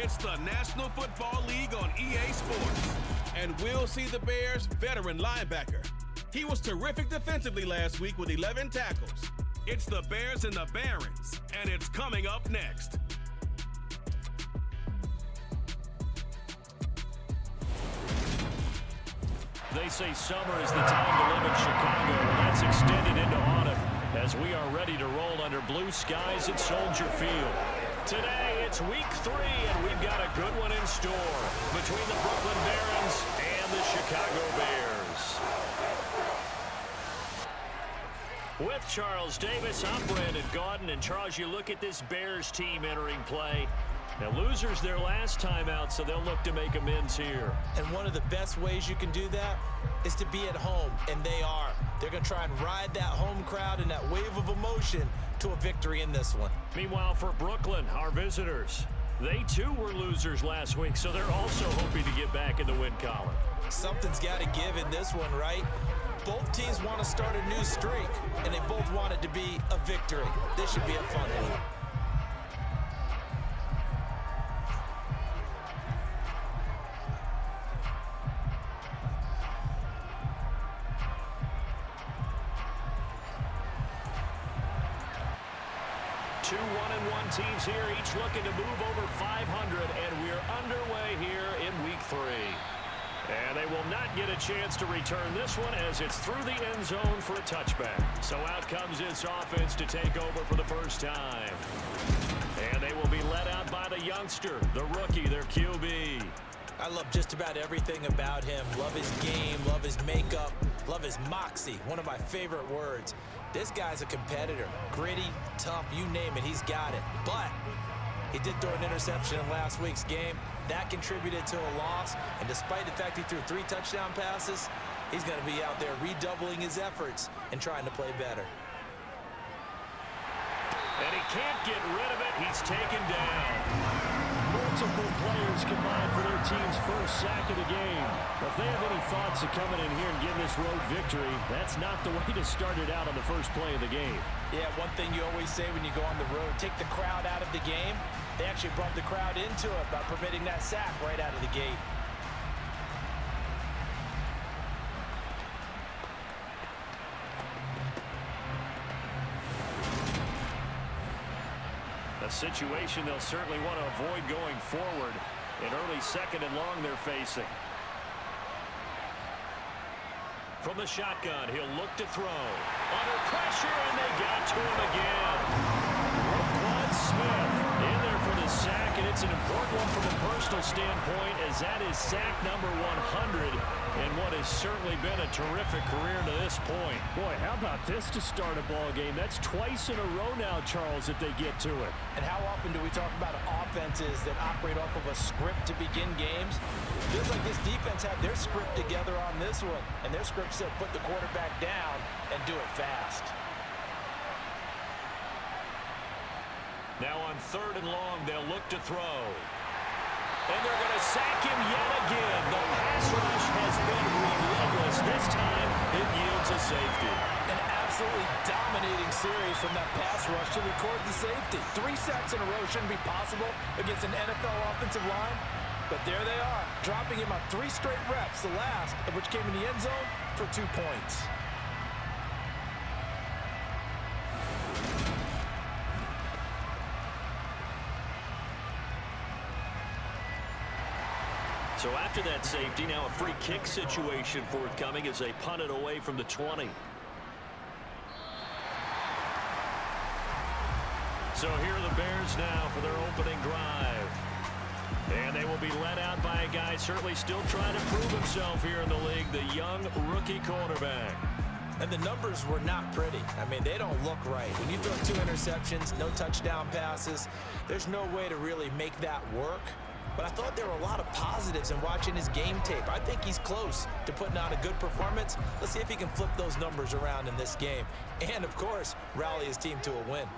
It's the National Football League on EA Sports. And we'll see the Bears' veteran linebacker. He was terrific defensively last week with 11 tackles. It's the Bears and the Barons, and it's coming up next. They say summer is the time to live in Chicago, and that's extended into autumn as we are ready to roll under blue skies at Soldier Field. Today, it's week 3, and we've got a good one in store between the Brooklyn Barons and the Chicago Bears. With Charles Davis, I'm Brandon Gaudin, and Charles, you look at this Bears team entering play. Now, losers their last time out, so they'll look to make amends here. And one of the best ways you can do that is to be at home, and they are. They're going to try and ride that home crowd and that wave of emotion to a victory in this one. Meanwhile, for Brooklyn, our visitors, they too were losers last week, so they're also hoping to get back in the win column. Something's got to give in this one, right? Both teams want to start a new streak, and they both want it to be a victory. This should be a fun one. Two 1-1 teams here, each looking to move over 500, and we're underway here in week 3. And they will not get a chance to return this one as it's through the end zone for a touchback. So out comes this offense to take over for the first time. And they will be led out by the youngster, the rookie, their QB. I love just about everything about him. Love his game, love his makeup, love his moxie, one of my favorite words. This guy's a competitor. Gritty, tough, you name it, he's got it. But he did throw an interception in last week's game. That contributed to a loss. And despite the fact he threw 3 touchdown passes, he's going to be out there redoubling his efforts and trying to play better. And he can't get rid of it. He's taken down. Multiple players combined for their team's first sack of the game. If they have any thoughts of coming in here and getting this road victory, that's not the way to start it out on the first play of the game. Yeah, one thing you always say when you go on the road, take the crowd out of the game. They actually brought the crowd into it by permitting that sack right out of the gate. A situation they'll certainly want to avoid going forward. An early second and long they're facing. From the shotgun, he'll look to throw. Under pressure, and they got to him again. Roquan Smith in there for the sack, and it's an important one from a personal standpoint as that is sack number 100 in what has certainly been a terrific career to this point. Boy, how about this to start a ball game? That's twice in a row now, Charles, that they get to it. And how often do we talk about offenses that operate off of a script to begin games? Feels like this defense had their script together on this one, and their script said put the quarterback down and do it fast. Now on 3rd and long, they'll look to throw. And they're going to sack him yet again. The pass rush has been relentless. This time, it yields a safety. An absolutely dominating series from that pass rush to record the safety. 3 sacks in a row shouldn't be possible against an NFL offensive line. But there they are, dropping him on 3 straight reps, the last of which came in the end zone for 2 points. So after that safety, now a free kick situation forthcoming as they punt it away from the 20. So here are the Bears now for their opening drive. And they will be led out by a guy certainly still trying to prove himself here in the league, the young rookie quarterback. And the numbers were not pretty. I mean, they don't look right. When you throw 2 interceptions, no touchdown passes, there's no way to really make that work. But I thought there were a lot of positives in watching his game tape. I think he's close to putting on a good performance. Let's see if he can flip those numbers around in this game. And, of course, rally his team to a win.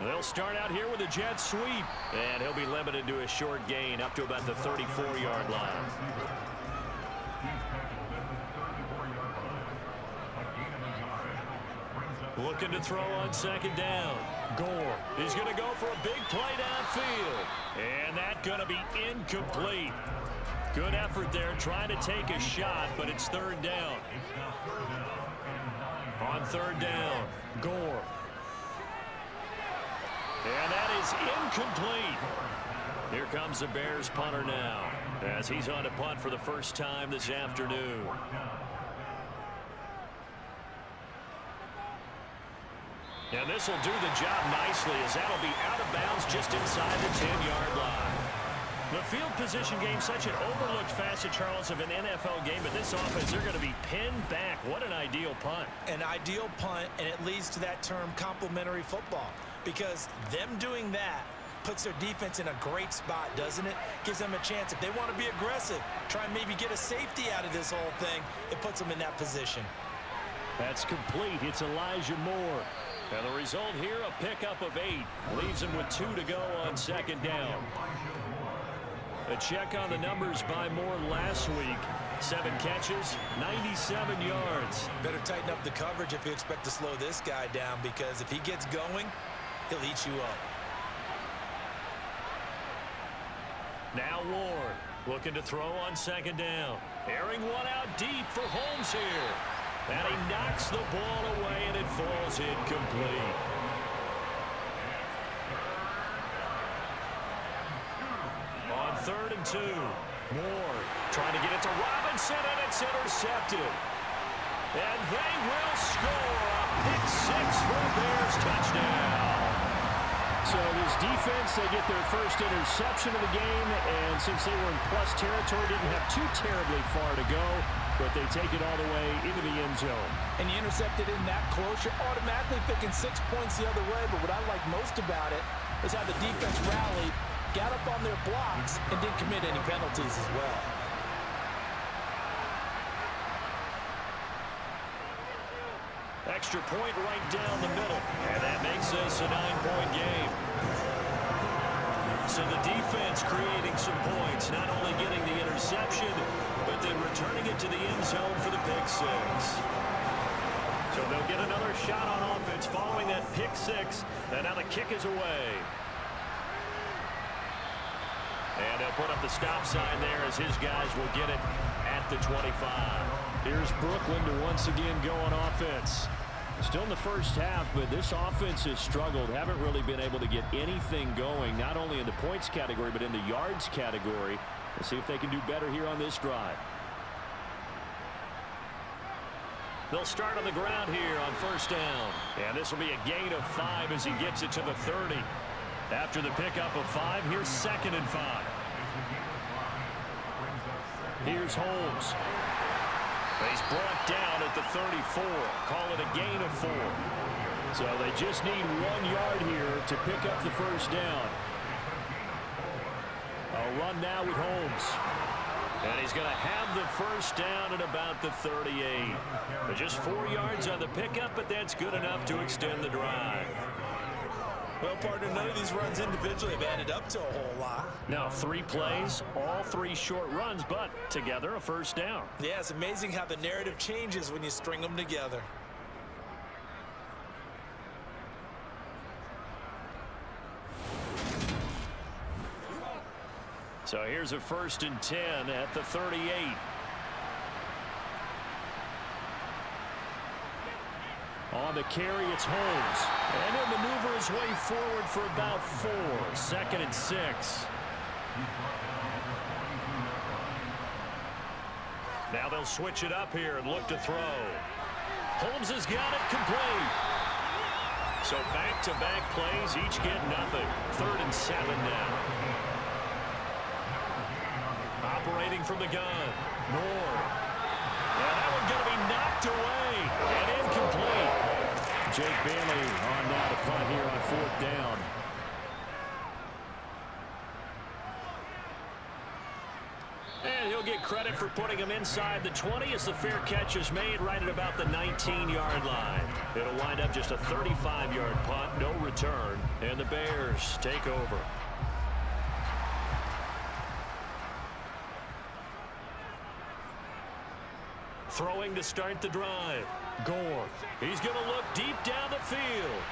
They'll start out here with a jet sweep. And he'll be limited to a short gain up to about the 34-yard line. Looking to throw on second down. Gore. He's going to go for a big play downfield. And that's going to be incomplete. Good effort there trying to take a shot, but it's third down. On third down, Gore. And that is incomplete. Here comes the Bears punter now, as he's on a punt for the first time this afternoon. And this will do the job nicely, as that'll be out of bounds just inside the 10-yard line. The field position game, such an overlooked facet, Charles, of an NFL game, but this offense, they're going to be pinned back. What an ideal punt. An ideal punt, and it leads to that term complementary football, because them doing that puts their defense in a great spot, doesn't it? Gives them a chance. If they want to be aggressive, try and maybe get a safety out of this whole thing, it puts them in that position. That's complete. It's Elijah Moore. And the result here, a pickup of 8. Leaves him with 2 to go on second down. A check on the numbers by Moore last week. 7 catches, 97 yards. Better tighten up the coverage if you expect to slow this guy down, because if he gets going, he'll eat you up. Now Ward looking to throw on second down. Airing one out deep for Holmes here. And he knocks the ball away, and it falls incomplete. On third and 2, Moore trying to get it to Robinson, and it's intercepted. And they will score a pick 6 for a Bears touchdown. So this defense, they get their first interception of the game, and since they were in plus territory, didn't have too terribly far to go, but they take it all the way into the end zone. And you intercepted in that close, you're automatically picking 6 points the other way, but what I like most about it is how the defense rallied, got up on their blocks, and didn't commit any penalties as well. Extra point right down the middle, and that makes this a 9-point game. So the defense creating some points, not only getting the interception, but then returning it to the end zone for the pick 6. So they'll get another shot on offense following that pick 6, and now the kick is away. And they'll put up the stop sign there as his guys will get it at the 25. Here's Brooklyn to once again go on offense. Still in the first half, but this offense has struggled. Haven't really been able to get anything going, not only in the points category, but in the yards category. We'll see if they can do better here on this drive. They'll start on the ground here on first down. And this will be a gain of 5 as he gets it to the 30. After the pickup of 5, here's 2nd and 5. Here's Holmes. He's brought down at the 34. Call it a gain of 4. So they just need 1 yard here to pick up the first down. A run now with Holmes. And he's going to have the first down at about the 38. But just 4 yards on the pickup, but that's good enough to extend the drive. Well, partner, none of these runs individually have added up to a whole lot. Now, 3 plays, all 3 short runs, but together a first down. Yeah, it's amazing how the narrative changes when you string them together. So here's a 1st and 10 at the 38. On the carry, it's Holmes. And he'll maneuver his way forward for about 4. 2nd and 6. Now they'll switch it up here and look to throw. Holmes has got it complete. So back-to-back plays, each get nothing. 3rd and 7 now. Operating from the gun. Moore. And that one going to be knocked away and incomplete. Jake Bailey on now to punt here on 4th down. And he'll get credit for putting him inside the 20 as the fair catch is made right at about the 19-yard line. It'll wind up just a 35-yard punt, no return, and the Bears take over. Throwing to start the drive. Gore. He's going to look deep down the field.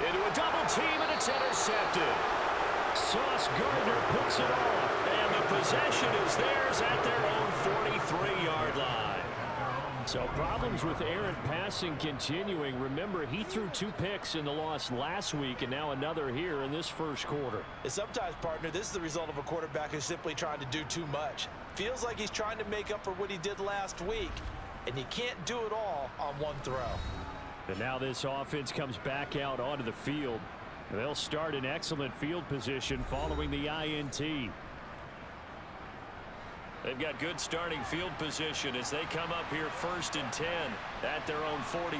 Into a double team, and it's intercepted. Sauce Gardner picks it off, and the possession is theirs at their own 43-yard line. So problems with errant passing continuing. Remember, he threw 2 picks in the loss last week, and now another here in this first quarter. And sometimes, partner, this is the result of a quarterback who's simply trying to do too much. Feels like he's trying to make up for what he did last week, and he can't do it all on one throw. And now this offense comes back out onto the field. They'll start in excellent field position following the INT. They've got good starting field position as they come up here 1st and 10 at their own 43.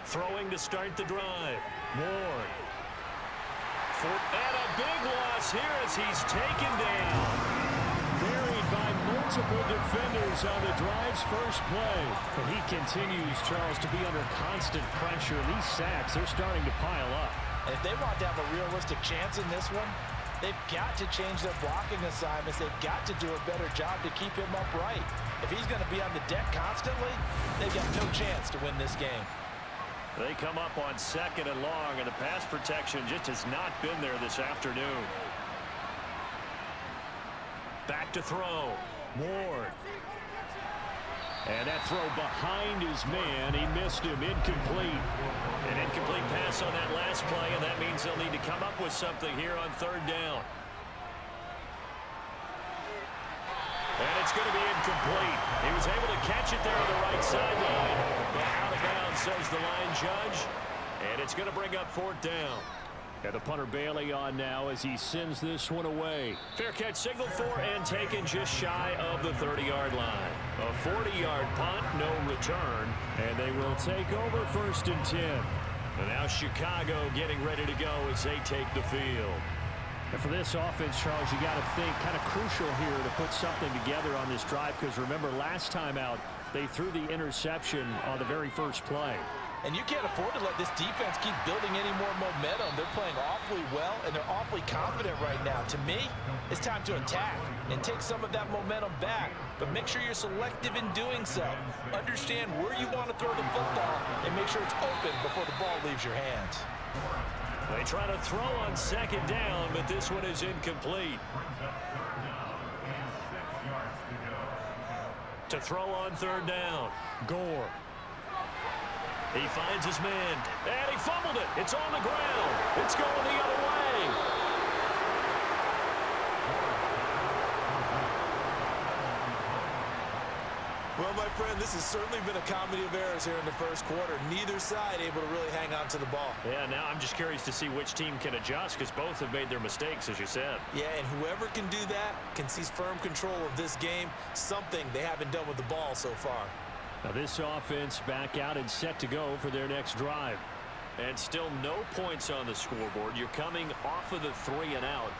Throwing to start the drive. Ward. And a big loss here as he's taken down. Buried by multiple defenders on the drive's first play. And he continues, Charles, to be under constant pressure. These sacks, they're starting to pile up. And if they want to have a realistic chance in this one, they've got to change their blocking assignments. They've got to do a better job to keep him upright. If he's going to be on the deck constantly, they've got no chance to win this game. They come up on 2nd and long, and the pass protection just has not been there this afternoon. Back to throw. Ward. And that throw behind his man. He missed him. Incomplete. An incomplete pass on that last play, and that means they'll need to come up with something here on 3rd down. And it's going to be incomplete. He was able to catch it there on the right sideline, but out of bounds, says the line judge, and it's going to bring up 4th down. And the punter Bailey on now as he sends this one away. Fair catch signaled for and taken just shy of the 30-yard line. A 40-yard punt, no return, and they will take over 1st and 10. And now Chicago getting ready to go as they take the field. And for this offense, Charles, you got to think kind of crucial here to put something together on this drive, because remember last time out they threw the interception on the very first play. And you can't afford to let this defense keep building any more momentum. They're playing awfully well, and they're awfully confident right now. To me, it's time to attack and take some of that momentum back. But make sure you're selective in doing so. Understand where you want to throw the football and make sure it's open before the ball leaves your hands. They try to throw on 2nd down, but this one is incomplete. To throw on 3rd down, Gore. He finds his man, and he fumbled it. It's on the ground. It's going the other way. Well, my friend, this has certainly been a comedy of errors here in the first quarter. Neither side able to really hang on to the ball. Yeah, now I'm just curious to see which team can adjust, because both have made their mistakes, as you said. Yeah, and whoever can do that can seize firm control of this game, something they haven't done with the ball so far. Now this offense back out and set to go for their next drive. And still no points on the scoreboard. You're coming off of the 3 and out.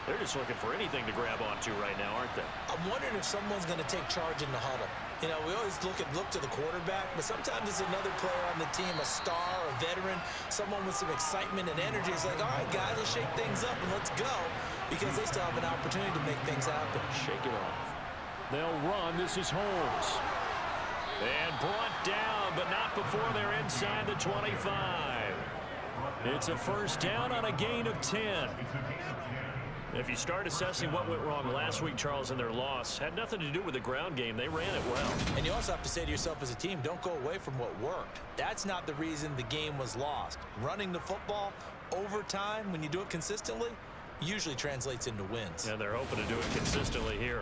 They're just looking for anything to grab onto right now, aren't they? I'm wondering if someone's going to take charge in the huddle. You know, we always look to the quarterback, but sometimes it's another player on the team, a star, a veteran, someone with some excitement and energy. It's like, all right, guys, let's shake things up and let's go, because they still have an opportunity to make things happen. Shake it off. They'll run. This is Holmes. And brought down, but not before they're inside the 25. It's a 1st down on a gain of 10. If you start assessing what went wrong last week, Charles, in their loss, had nothing to do with the ground game. They ran it well. And you also have to say to yourself as a team, don't go away from what worked. That's not the reason the game was lost. Running the football over time, when you do it consistently, usually translates into wins. And they're hoping to do it consistently here.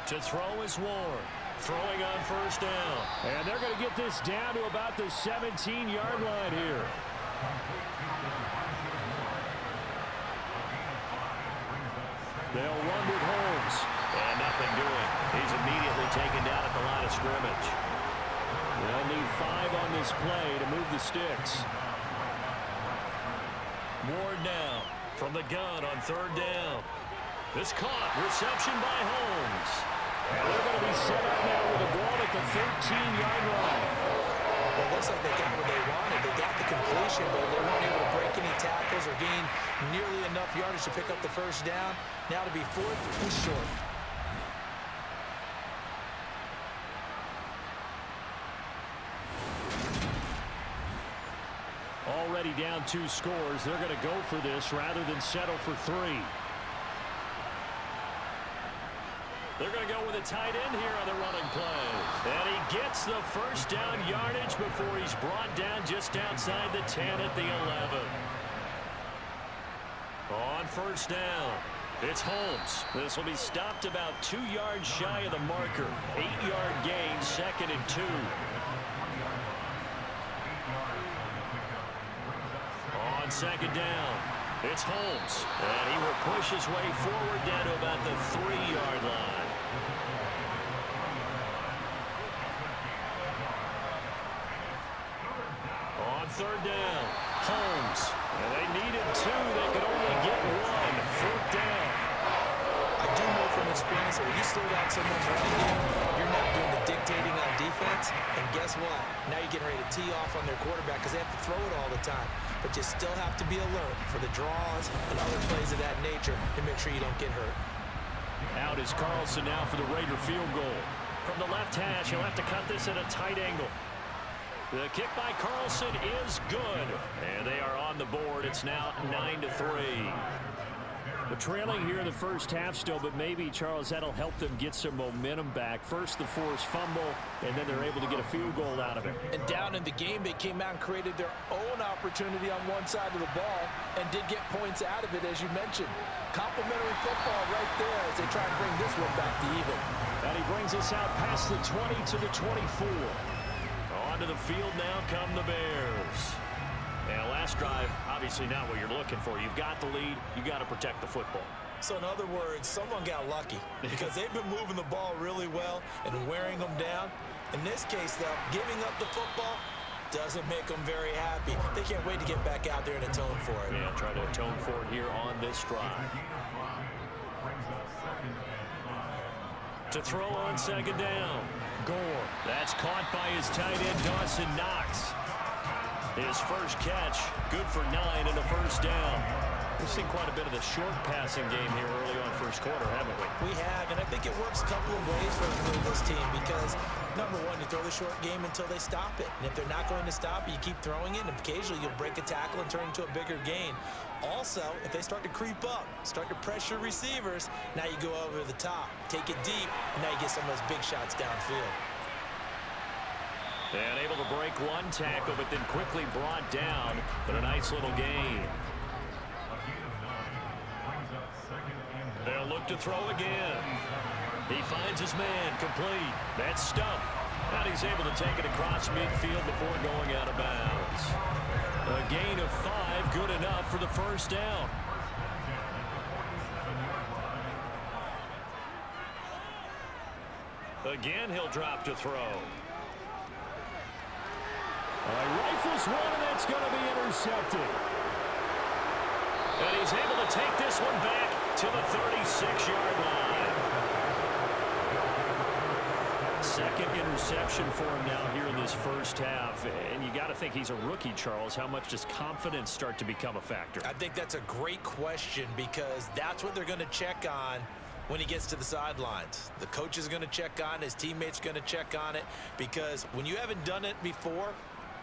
To throw is Ward. Throwing on 1st down. And they're going to get this down to about the 17-yard line here. They'll run with Holmes. And nothing doing. He's immediately taken down at the line of scrimmage. They'll need 5 on this play to move the sticks. Ward now from the gun on 3rd down. This caught. Reception by Holmes. And they're going to be set up now with a ball at the 13-yard line. Well, it looks like they got what they wanted. They got the completion, but they weren't able to break any tackles or gain nearly enough yardage to pick up the first down. Now to be fourth and short. Already down 2 scores. They're going to go for this rather than settle for 3. They're going to go with a tight end here on the running play. And he gets the first down yardage before he's brought down just outside the 10 at the 11. On first down, it's Holmes. This will be stopped about 2 yards shy of the marker. 8-yard gain, 2nd and 2. On 2nd down, it's Holmes. And he will push his way forward down to about the 3-yard line. On 3rd down, Holmes. And they needed 2. They could only get 1. 4th down. I do know from experience that when you slow down someone's running game, you're not doing the dictating on defense. And guess what? Now you're getting ready to tee off on their quarterback because they have to throw it all the time. But you still have to be alert for the draws and other plays of that nature to make sure you don't get hurt. Out is Carlson now for the Raider field goal. From the left hash, he'll have to cut this at a tight angle. The kick by Carlson is good. And they are on the board. It's now 9-3. We're trailing here in the first half still, but maybe, Charles, that'll help them get some momentum back. First, the forced fumble, and then they're able to get a field goal out of it. And down in the game, they came out and created their own opportunity on one side of the ball and did get points out of it, as you mentioned. Complimentary football right there as they try and bring this one back to even. And he brings us out past the 20 to the 24. Onto the field now come the Bears. And last drive, obviously not what you're looking for. You've got the lead. You got to protect the football. So in other words, someone got lucky because they've been moving the ball really well and wearing them down. In this case, though, giving up the football doesn't make them very happy. They can't wait to get back out there and atone for it. Yeah, try to atone for it here on this drive. To throw on 2nd down. Gore. That's caught by his tight end, Dawson Knox. His first catch, good for 9 and a first down. We've seen quite a bit of the short passing game here early on first quarter, haven't we? We have, and I think it works a couple of ways for this team because, number one, you throw the short game until they stop it. And if they're not going to stop it, you keep throwing it, and occasionally you'll break a tackle and turn it into a bigger gain. Also, if they start to creep up, start to pressure receivers, now you go over the top, take it deep, and now you get some of those big shots downfield. And able to break one tackle, but then quickly brought down, but a nice little gain. They'll look to throw again. He finds his man, complete. That's Stump. And he's able to take it across midfield before going out of bounds. A gain of 5, good enough for the first down. Again, he'll drop to throw. Rifles one, and it's going to be intercepted. And he's able to take this one back to the 36-yard line. Second interception for him now here in this first half. And you got to think he's a rookie, Charles. How much does confidence start to become a factor? I think that's a great question because that's what they're going to check on when he gets to the sidelines. The coach is going to check on it. His teammates going to check on it because when you haven't done it before,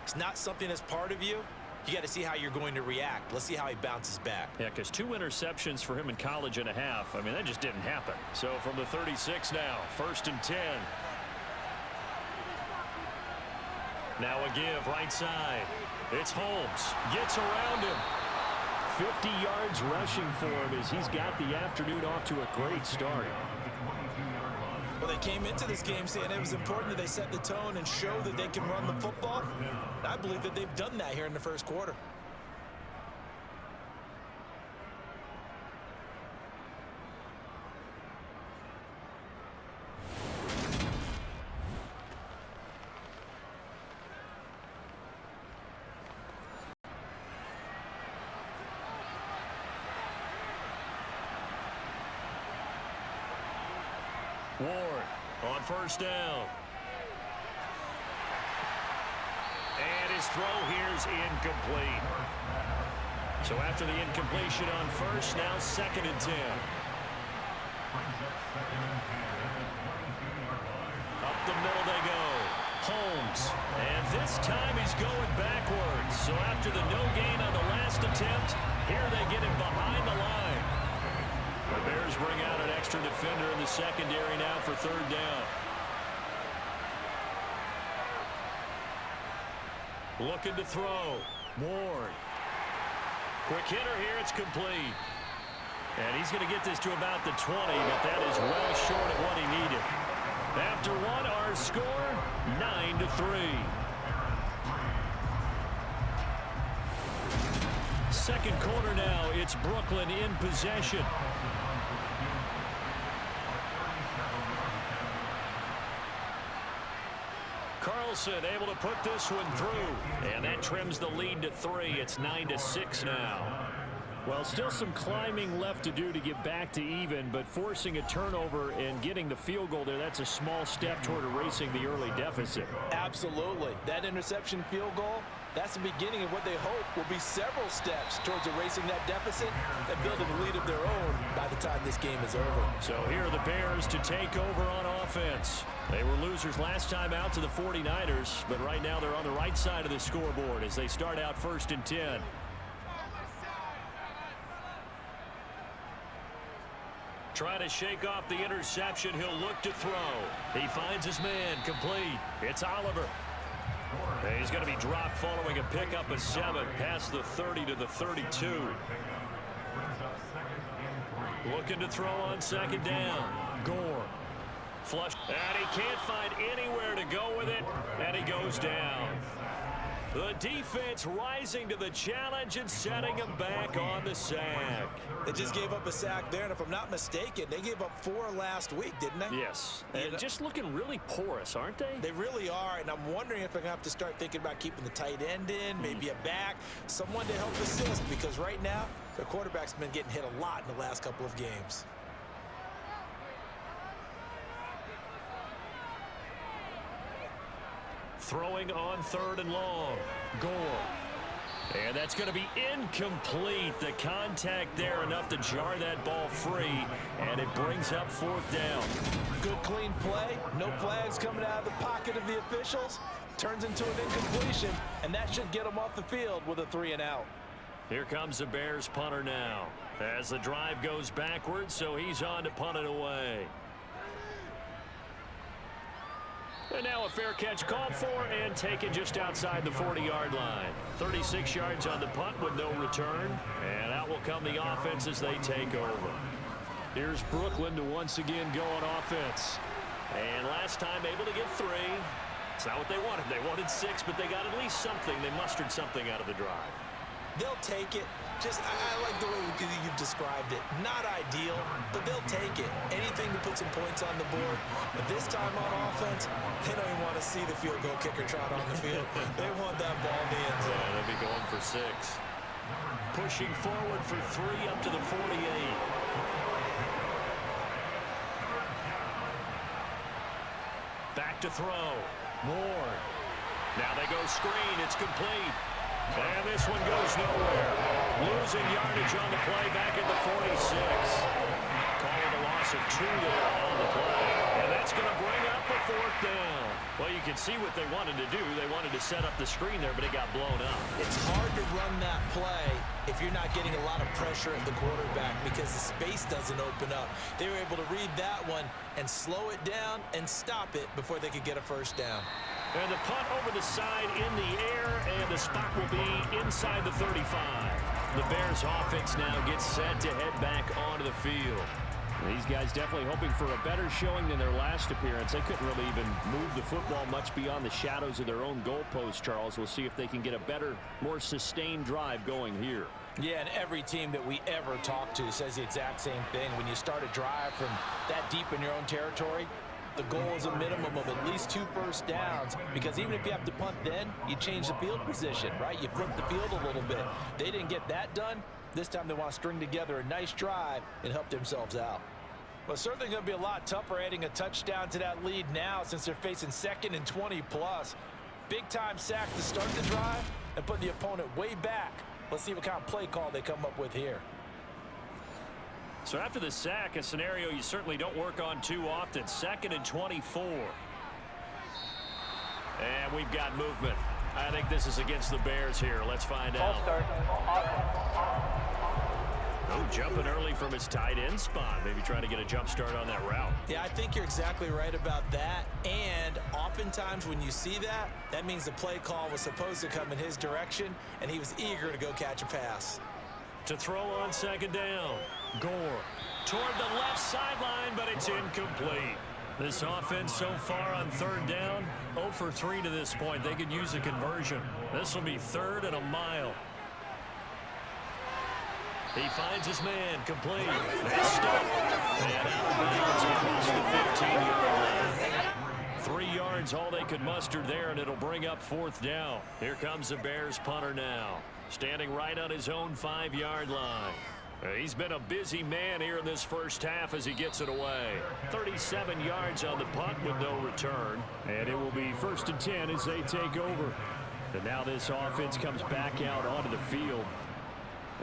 it's not something that's part of you. You got to see how you're going to react. Let's see how he bounces back. Yeah, because 2 interceptions for him in college and a half. I mean, that just didn't happen. So from the 36 now, 1st and 10. Now a give right side. It's Holmes. Gets around him. 50 yards rushing for him as he's got the afternoon off to a great start. Well, they came into this game saying it was important that they set the tone and show that they can run the football. And I believe that they've done that here in the first quarter. Ward on first down. And his throw here is incomplete. So after the incompletion on first, now 2nd and 10. Up the middle they go. Holmes. And this time he's going backwards. So after the no gain on the last attempt, here they get him behind the line. The Bears bring out an extra defender in the secondary now for 3rd down. Looking to throw. Ward. Quick hitter here. It's complete. And he's going to get this to about the 20, but that is well short of what he needed. After one, our score, 9-3. Second quarter now, it's Brooklyn in possession. Carlson able to put this one through, and that trims the lead to 3. It's 9-6 now. Well, still some climbing left to do to get back to even, but forcing a turnover and getting the field goal there, that's a small step toward erasing the early deficit. Absolutely. That interception field goal, that's the beginning of what they hope will be several steps towards erasing that deficit and building a lead of their own by the time this game is over. So here are the Bears to take over on offense. They were losers last time out to the 49ers, but right now they're on the right side of the scoreboard as they start out 1st and 10. Trying to shake off the interception. He'll look to throw. He finds his man. Complete. It's Oliver. He's going to be dropped following a pickup of 7 past the 30 to the 32. Looking to throw on 2nd down. Gore. Flush. And he can't find anywhere to go with it. And he goes down. The defense rising to the challenge and setting him back on the sack. They just gave up a sack there, and if I'm not mistaken, they gave up 4 last week, didn't they? Yes. And just looking really porous, aren't they? They really are, and I'm wondering if they're going to have to start thinking about keeping the tight end in, maybe a back, someone to help assist, because right now, their quarterback's been getting hit a lot in the last couple of games. Throwing on 3rd and long. Gore. And that's going to be incomplete. The contact there enough to jar that ball free, and it brings up 4th down. Good clean play. No flags coming out of the pocket of the officials. Turns into an incompletion, and that should get them off the field with a 3 and out. Here comes the Bears punter now as the drive goes backwards, so he's on to punt it away. And now a fair catch called for and taken just outside the 40-yard line. 36 yards on the punt with no return. And out will come the offense as they take over. Here's Brooklyn to once again go on offense. And last time able to get 3. It's not what they wanted. They wanted 6, but they got at least something. They mustered something out of the drive. They'll take it. Just, I like the way you've described it. Not ideal, but they'll take it. Anything to put some points on the board. But this time on offense, they don't even want to see the field goal kicker trot on the field. They want that ball in the end zone. Yeah, they'll be going for 6. Pushing forward for 3 up to the 48. Back to throw. Ward. Now they go screen. It's complete. And this one goes nowhere. Losing yardage on the play back at the 46. Calling a loss of 2 there on the play. And that's going to bring up a 4th down. Well, you can see what they wanted to do. They wanted to set up the screen there, but it got blown up. It's hard to run that play if you're not getting a lot of pressure at the quarterback because the space doesn't open up. They were able to read that one and slow it down and stop it before they could get a 1st down. And the punt over the side in the air, and the spot will be inside the 35. The Bears offense now gets set to head back onto the field. These guys definitely hoping for a better showing than their last appearance. They couldn't really even move the football much beyond the shadows of their own goalpost, Charles. We'll see if they can get a better, more sustained drive going here. Yeah, and every team that we ever talk to says the exact same thing. When you start a drive from that deep in your own territory, the goal is a minimum of at least 2 first downs, because even if you have to punt then, you change the field position, right? You flip the field a little bit. They didn't get that done. This time they want to string together a nice drive and help themselves out. Well, certainly going to be a lot tougher adding a touchdown to that lead now since they're facing 2nd and 20+. Big-time sack to start the drive and put the opponent way back. Let's see what kind of play call they come up with here. So after the sack, a scenario you certainly don't work on too often. 2nd and 24. And we've got movement. I think this is against the Bears here. Let's find out. Oh, jumping early from his tight end spot. Maybe trying to get a jump start on that route. Yeah, I think you're exactly right about that. And oftentimes when you see that, that means the play call was supposed to come in his direction, and he was eager to go catch a pass. To throw on 2nd down. Gore toward the left sideline, but it's incomplete. This offense so far on 3rd down, 0 for 3 to this point. They could use a conversion. This will be 3rd and a mile. He finds his man, complete. That's stuck. And out of bounds across the 15-yard line. 3 yards, all they could muster there, and it'll bring up 4th down. Here comes the Bears punter now, standing right on his own 5-yard line. He's been a busy man here in this first half as he gets it away. 37 yards on the punt with no return. And it will be 1st and 10 as they take over. And now this offense comes back out onto the field.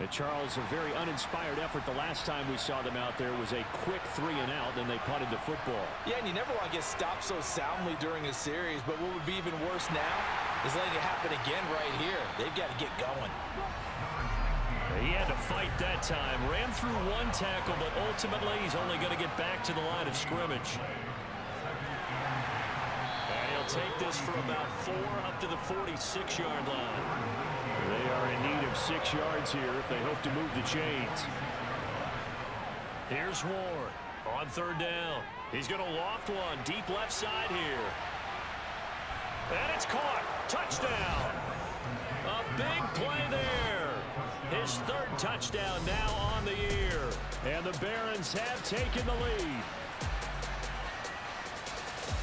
And Charles, a very uninspired effort the last time we saw them out there was a quick 3 and out, then they punted the football. Yeah, and you never want to get stopped so soundly during a series, but what would be even worse now is letting it happen again right here. They've got to get going. He had to fight that time. Ran through 1 tackle, but ultimately he's only going to get back to the line of scrimmage. And he'll take this for about 4 up to the 46-yard line. They are in need of 6 yards here if they hope to move the chains. Here's Ward on 3rd down. He's going to loft one deep left side here. And it's caught. Touchdown. A big play there. His 3rd touchdown now on the year. And the Barons have taken the lead.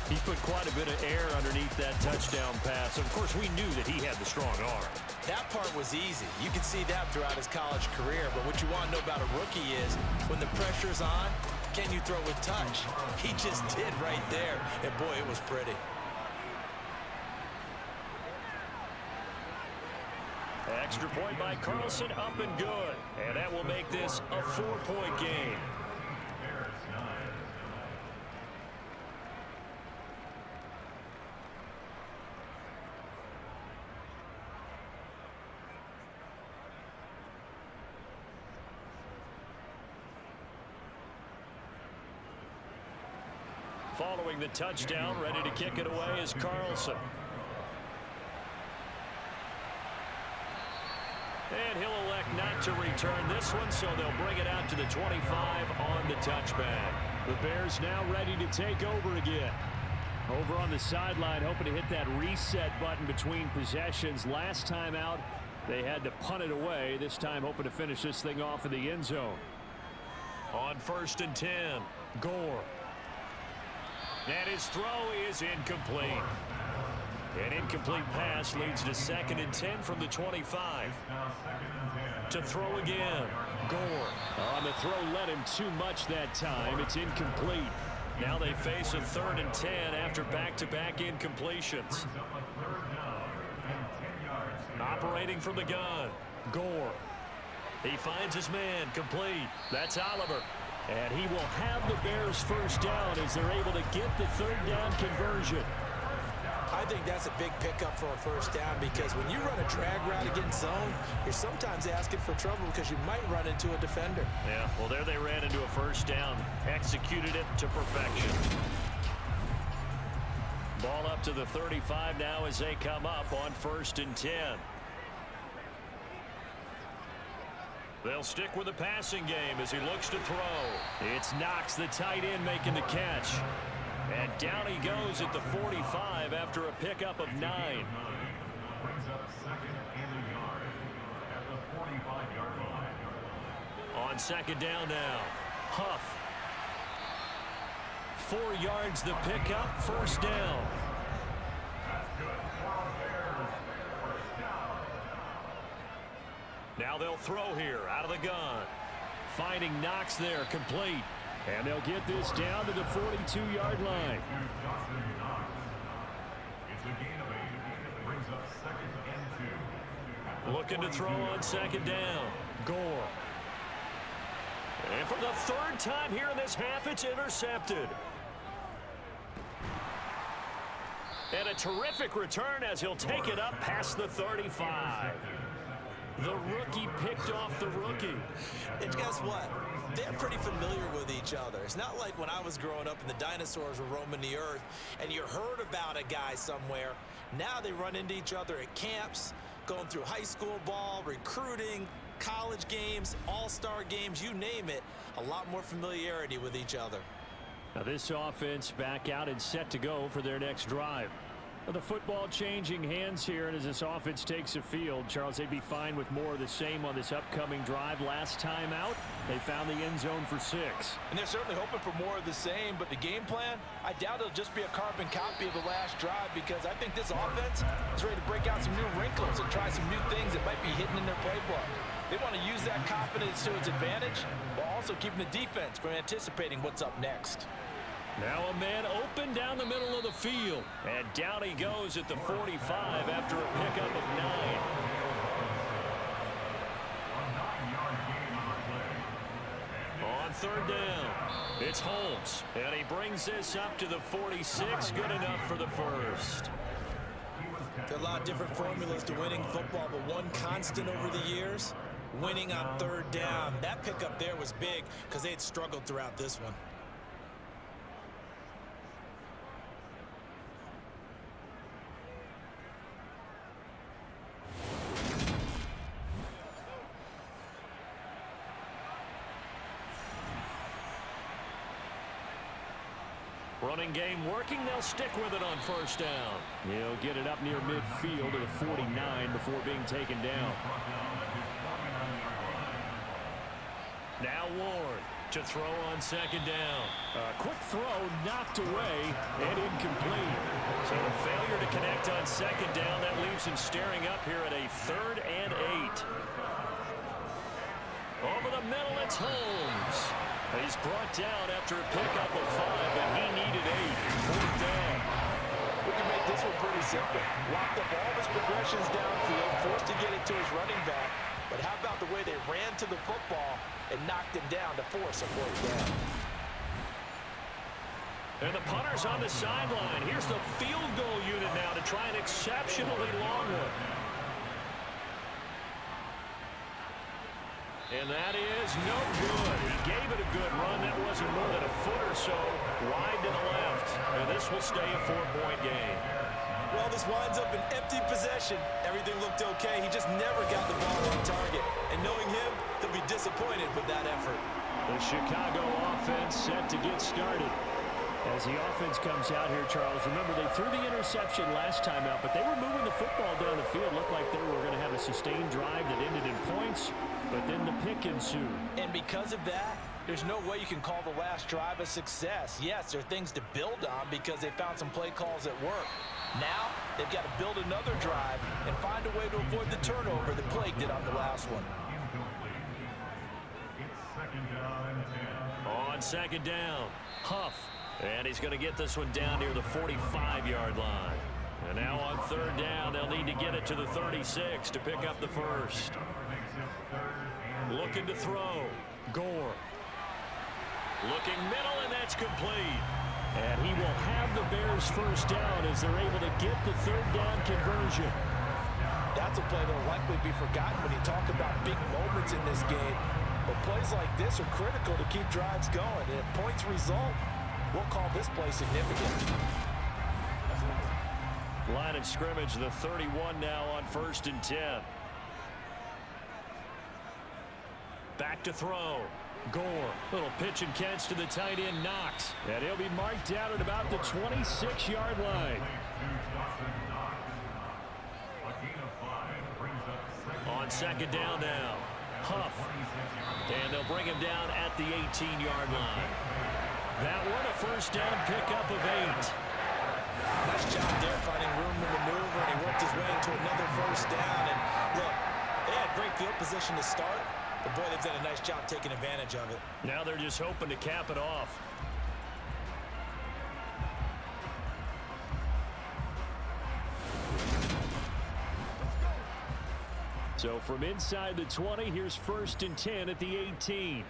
He put quite a bit of air underneath that touchdown pass. Of course, we knew that he had the strong arm. That part was easy. You can see that throughout his college career. But what you want to know about a rookie is when the pressure's on, can you throw with touch? He just did right there. And, boy, it was pretty. Extra point by Carlson, up and good. And that will make this a 4-point game. Following the touchdown, ready to kick it away is Carlson. And he'll elect not to return this one, so they'll bring it out to the 25 on the touchback. The Bears now ready to take over again. Over on the sideline, hoping to hit that reset button between possessions. Last time out, they had to punt it away. This time, hoping to finish this thing off in the end zone. On 1st and 10, Gore. And his throw is incomplete. An incomplete pass leads to 2nd and 10 from the 25. To throw again, Gore. On the throw, led him too much that time. It's incomplete. Now they face a 3rd and 10 after back-to-back incompletions. Operating from the gun, Gore. He finds his man, complete. That's Oliver. And he will have the Bears' 1st down as they're able to get the 3rd down conversion. I think that's a big pickup for a 1st down because when you run a drag route against zone, you're sometimes asking for trouble because you might run into a defender. Yeah, well, there they ran into a 1st down. Executed it to perfection. Ball up to the 35 now as they come up on 1st and 10. They'll stick with the passing game as he looks to throw. It's Knox, the tight end, making the catch. And down he goes at the 45 after a pickup of 9. On 2nd down now, Huff. 4 yards the pickup, 1st down. Now they'll throw here out of the gun. Finding Knox there, complete. And they'll get this down to the 42-yard line. Looking to throw on second down. Gore. And for the third time here in this half, it's intercepted. And a terrific return as he'll take it up past the 35. The rookie picked off the rookie. And guess what? They're pretty familiar with each other. It's not like when I was growing up and the dinosaurs were roaming the earth and you heard about a guy somewhere. Now they run into each other at camps, going through high school ball, recruiting, college games, all-star games, you name it. A lot more familiarity with each other. Now this offense back out and set to go for their next drive. Well, the football changing hands here, and as this offense takes the field, Charles, they'd be fine with more of the same on this upcoming drive. Last time out, they found the end zone for 6. And they're certainly hoping for more of the same, but the game plan, I doubt it'll just be a carbon copy of the last drive, because I think this offense is ready to break out some new wrinkles and try some new things that might be hidden in their playbook. They want to use that confidence to its advantage while also keeping the defense from anticipating what's up next. Now a man open down the middle of the field. And down he goes at the 45 after a pickup of 9. On third down, it's Holmes. And he brings this up to the 46. Good enough for the first. There are a lot of different formulas to winning football, but one constant over the years, winning on third down. That pickup there was big because they had struggled throughout this one. Running game working. They'll stick with it on first down. He'll get it up near midfield to the 49 before being taken down. Now Ward to throw on second down. A quick throw knocked away and incomplete. So the failure to connect on second down, that leaves him staring up here at a 3rd and 8. Over the middle, it's Holmes. He's brought down after a pickup of 5, but he needed 8. 4th down. We can make this one pretty simple. Locked up all of his progressions downfield, forced to get it to his running back. But how about the way they ran to the football and knocked him down to force a 4th down? And the punter's on the sideline. Here's the field goal unit now to try an exceptionally long one. And that is no good. He gave it a good run. That wasn't more than a foot or so wide to the left. And this will stay a 4-point game. Well, this winds up an empty possession. Everything looked okay. He just never got the ball on target. And knowing him, he'll be disappointed with that effort. The Chicago offense set to get started. As the offense comes out here, Charles, remember they threw the interception last time out, but they were moving the football down the field. Looked like they were going to have a sustained drive that ended in points, but then the pick ensued. And because of that, there's no way you can call the last drive a success. Yes, there are things to build on because they found some play calls that work. Now, they've got to build another drive and find a way to avoid the turnover that plagued it on the last one. On second down, Huff. And he's going to get this one down near the 45-yard line. And now on third down, they'll need to get it to the 36 to pick up the first. Looking to throw. Gore. Looking middle, and that's complete. And he will have the Bears first down as they're able to get the third down conversion. That's a play that will likely be forgotten when you talk about big moments in this game. But plays like this are critical to keep drives going. And if points result, we'll call this play significant. Line of scrimmage, the 31 now on 1st and 10. Back to throw. Gore. Little pitch and catch to the tight end, Knox. And he'll be marked out at about the 26-yard line. On second down now. Huff. And they'll bring him down at the 18-yard line. That one a first down pickup of 8. Nice job there finding room to maneuver, and he worked his way into another first down. And look, they had great field position to start, But, boy, they've done a nice job taking advantage of it. Now they're just hoping to cap it off. So from inside the 20, here's 1st and 10 at the 18.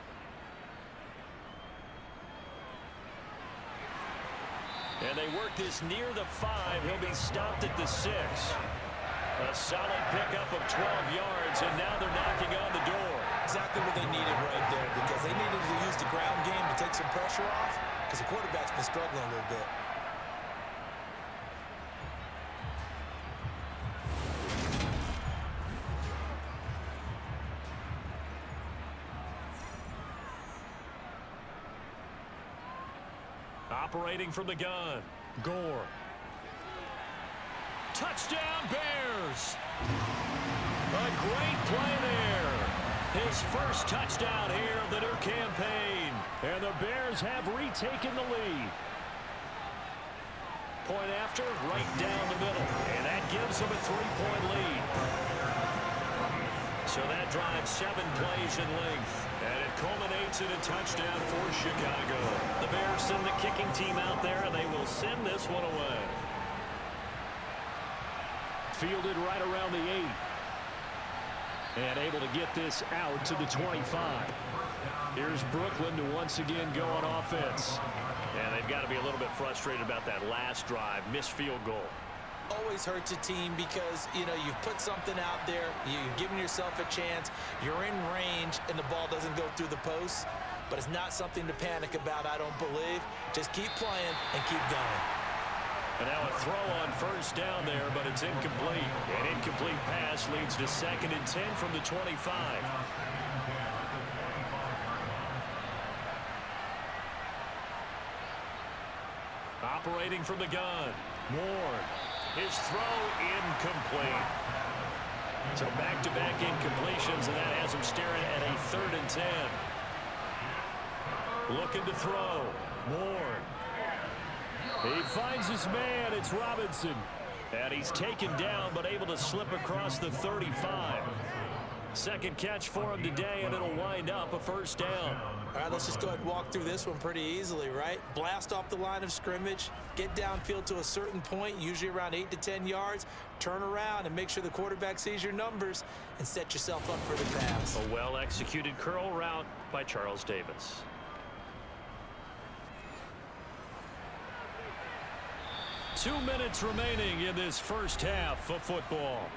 And they work this near the 5. He'll be stopped at the 6. A solid pickup of 12 yards, and now they're knocking on the door. Exactly what they needed right there, because they needed to use the ground game to take some pressure off, because the quarterback's been struggling a little bit. Operating from the gun, Gore. Touchdown, Bears! A great play there. His first touchdown here of the new campaign. And the Bears have retaken the lead. Point after, right down the middle. And that gives them a 3-point lead. So that drives 7 plays in length. And it culminates in a touchdown for Chicago. The Bears send the kicking team out there, and they will send this one away. Fielded right around the 8. And able to get this out to the 25. Here's Brooklyn to once again go on offense. And they've got to be a little bit frustrated about that last drive. Missed field goal. Always hurts a team because, you know, you've put something out there, you've given yourself a chance, you're in range, and the ball doesn't go through the posts. But it's not something to panic about, I don't believe. Just keep playing and keep going. And now a throw on 1st down there, but it's incomplete. An incomplete pass leads to 2nd and 10 from the 25. Operating from the gun, Ward. His throw incomplete. So back-to-back incompletions, and that has him staring at a 3rd and 10. Looking to throw, Ward. He finds his man. It's Robinson. And he's taken down, but able to slip across the 35. Second catch for him today, and it'll wind up a 1st down. All right, let's just go ahead and walk through this one pretty easily, right? Blast off the line of scrimmage, get downfield to a certain point, usually around 8 to 10 yards, turn around and make sure the quarterback sees your numbers and set yourself up for the pass. A well-executed curl route by Charles Davis. Two minutes remaining in this first half of football.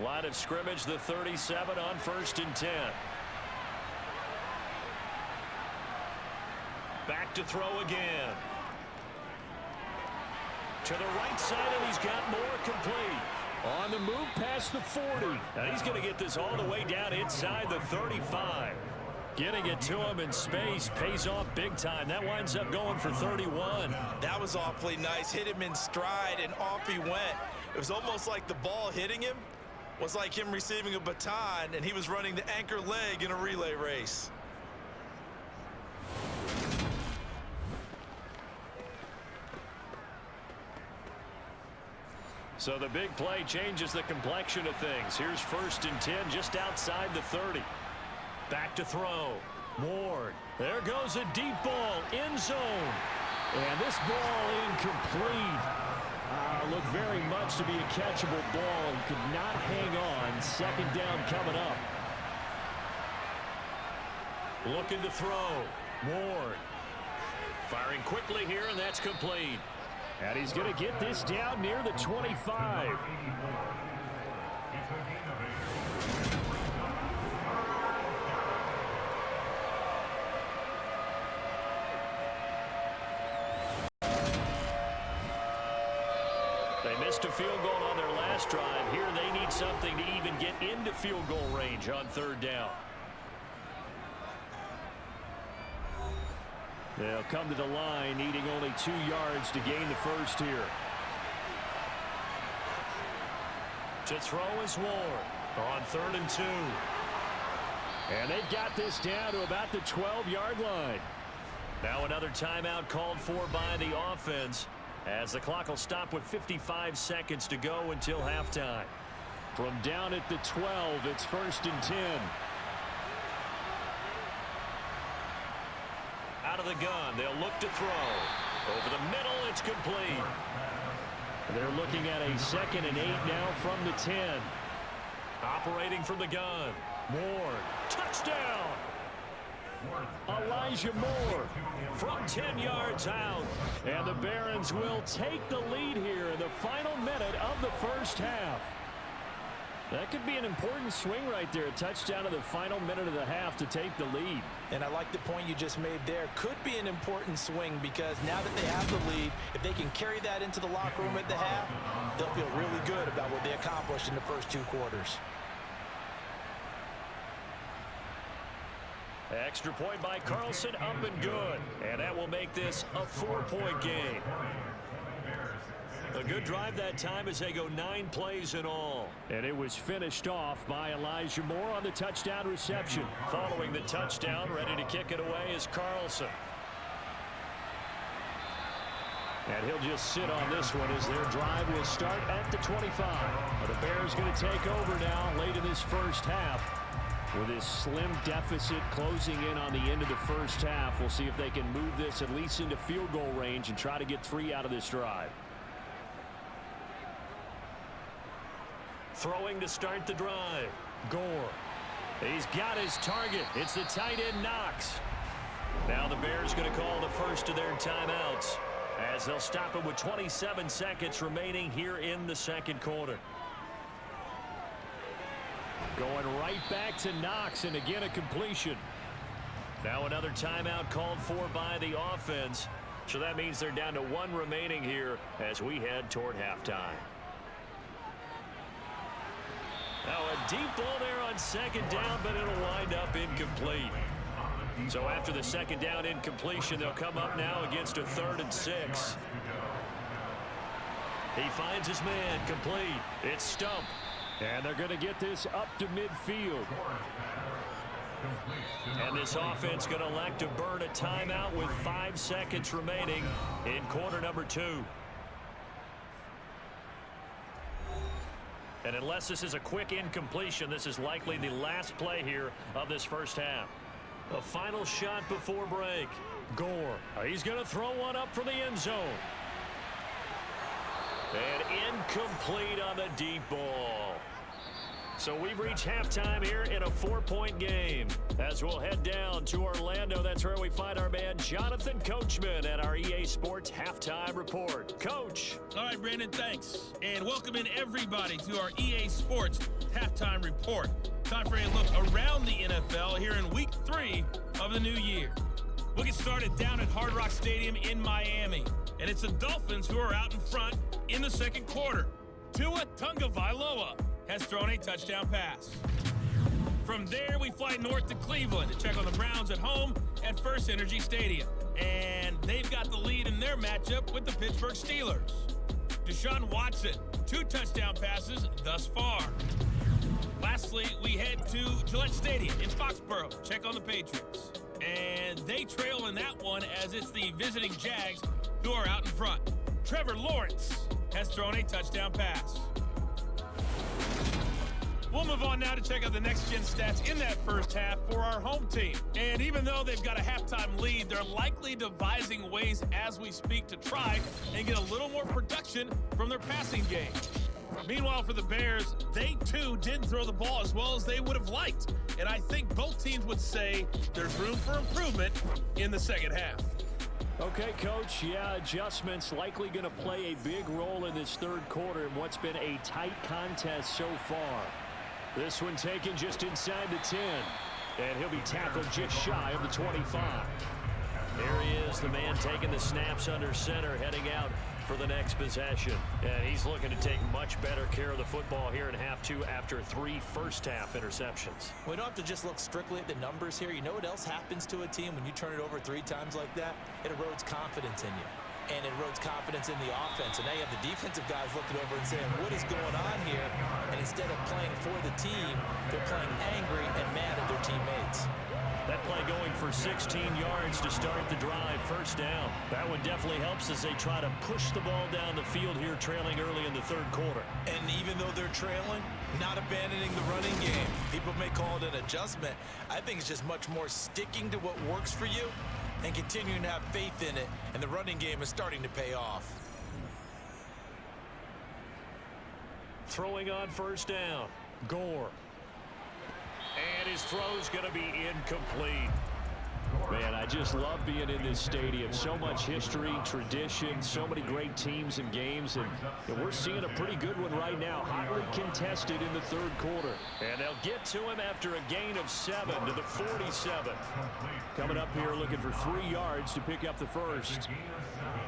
Line of scrimmage, the 37 on 1st and 10. Back to throw again. To the right side, and he's got more complete. On the move past the 40. And he's going to get this all the way down inside the 35. Getting it to him in space pays off big time. That winds up going for 31. That was awfully nice. Hit him in stride, and off he went. It was almost like the ball hitting him was like him receiving a baton, and he was running the anchor leg in a relay race. So the big play changes the complexion of things. Here's 1st and 10 just outside the 30. Back to throw. Ward. There goes a deep ball. End zone. And this ball incomplete. Looked very much to be a catchable ball and could not hang on. 2nd down coming up. Looking to throw. Ward. Firing quickly here, and that's complete. And he's going to get this down near the 25. They missed a field goal on their last drive. Here they need something to even get into field goal range on 3rd down. They'll come to the line, needing only 2 yards to gain the 1st here. To throw is Ward on 3rd and 2. And they've got this down to about the 12-yard line. Now another timeout called for by the offense, as the clock will stop with 55 seconds to go until halftime. From down at the 12, it's 1st and 10. Out of the gun, they'll look to throw. Over the middle, it's complete. They're looking at a 2nd and 8 now from the 10. Operating from the gun. Moore, touchdown! Elijah Moore from 10 yards out. And the Barons will take the lead here in the final minute of the first half. That could be an important swing right there. A touchdown in the final minute of the half to take the lead. And I like the point you just made there. Could be an important swing because now that they have the lead, if they can carry that into the locker room at the half, they'll feel really good about what they accomplished in the first 2 quarters. Extra point by Carlson, up and good. And that will make this a 4-point game. A good drive that time as they go 9 plays in all. And it was finished off by Elijah Moore on the touchdown reception. Following the touchdown, ready to kick it away is Carlson. And he'll just sit on this one as their drive will start at the 25. The Bears going to take over now late in this first half. With this slim deficit closing in on the end of the first half, we'll see if they can move this at least into field goal range and try to get 3 out of this drive. Throwing to start the drive. Gore. He's got his target. It's the tight end Knox. Now the Bears going to call the first of their timeouts as they'll stop it with 27 seconds remaining here in the second quarter. Going right back to Knox, and again a completion. Now another timeout called for by the offense. So that means they're down to 1 remaining here as we head toward halftime. Now a deep ball there on 2nd down, but it'll wind up incomplete. So after the 2nd down incompletion, they'll come up now against a 3rd and 6. He finds his man, complete. It's Stump. And they're going to get this up to midfield. And this offense going to elect to burn a timeout with 5 seconds remaining in quarter number 2. And unless this is a quick incompletion, this is likely the last play here of this first half. A final shot before break. Gore. He's going to throw one up for the end zone. And incomplete on the deep ball. So we've reached halftime here in a 4-point game. As we'll head down to Orlando, that's where we find our man Jonathan Coachman at our EA Sports Halftime Report. Coach. All right, Brandon, thanks. And welcome in everybody to our EA Sports Halftime Report. Time for a look around the NFL here in Week 3 of the new year. We'll get started down at Hard Rock Stadium in Miami. And it's the Dolphins who are out in front in the second quarter. Tua Tagovailoa has thrown a touchdown pass. From there, we fly north to Cleveland to check on the Browns at home at First Energy Stadium. And they've got the lead in their matchup with the Pittsburgh Steelers. Deshaun Watson, 2 touchdown passes thus far. Lastly, we head to Gillette Stadium in Foxborough to check on the Patriots. And they trail in that one as it's the visiting Jags who are out in front. Trevor Lawrence has thrown a touchdown pass. We'll move on now to check out the next-gen stats in that first half for our home team. And even though they've got a halftime lead, they're likely devising ways as we speak to try and get a little more production from their passing game. Meanwhile, for the Bears, they too didn't throw the ball as well as they would have liked. And I think both teams would say there's room for improvement in the second half. Okay, Coach, yeah, adjustments likely going to play a big role in this third quarter in what's been a tight contest so far. This one taken just inside the 10, and he'll be tackled just shy of the 25. There he is, the man taking the snaps under center, heading out for the next possession. And he's looking to take much better care of the football here in half 2 after 3 first-half interceptions. We don't have to just look strictly at the numbers here. You know what else happens to a team when you turn it over 3 times like that? It erodes confidence in you. And it erodes confidence in the offense. And now you have the defensive guys looking over and saying, what is going on here? And instead of playing for the team, they're playing angry and mad at their teammates. That play going for 16 yards to start the drive, first down. That one definitely helps as they try to push the ball down the field here, trailing early in the third quarter. And even though they're trailing, not abandoning the running game. People may call it an adjustment. I think it's just much more sticking to what works for you and continuing to have faith in it, and the running game is starting to pay off. Throwing on first down, Gore. And his throw's going to be incomplete. Man, I just love being in this stadium. So much history, tradition, so many great teams and games. And we're seeing a pretty good one right now. Hotly contested in the third quarter. And they'll get to him after a gain of 7 to the 47. Coming up here looking for 3 yards to pick up the first.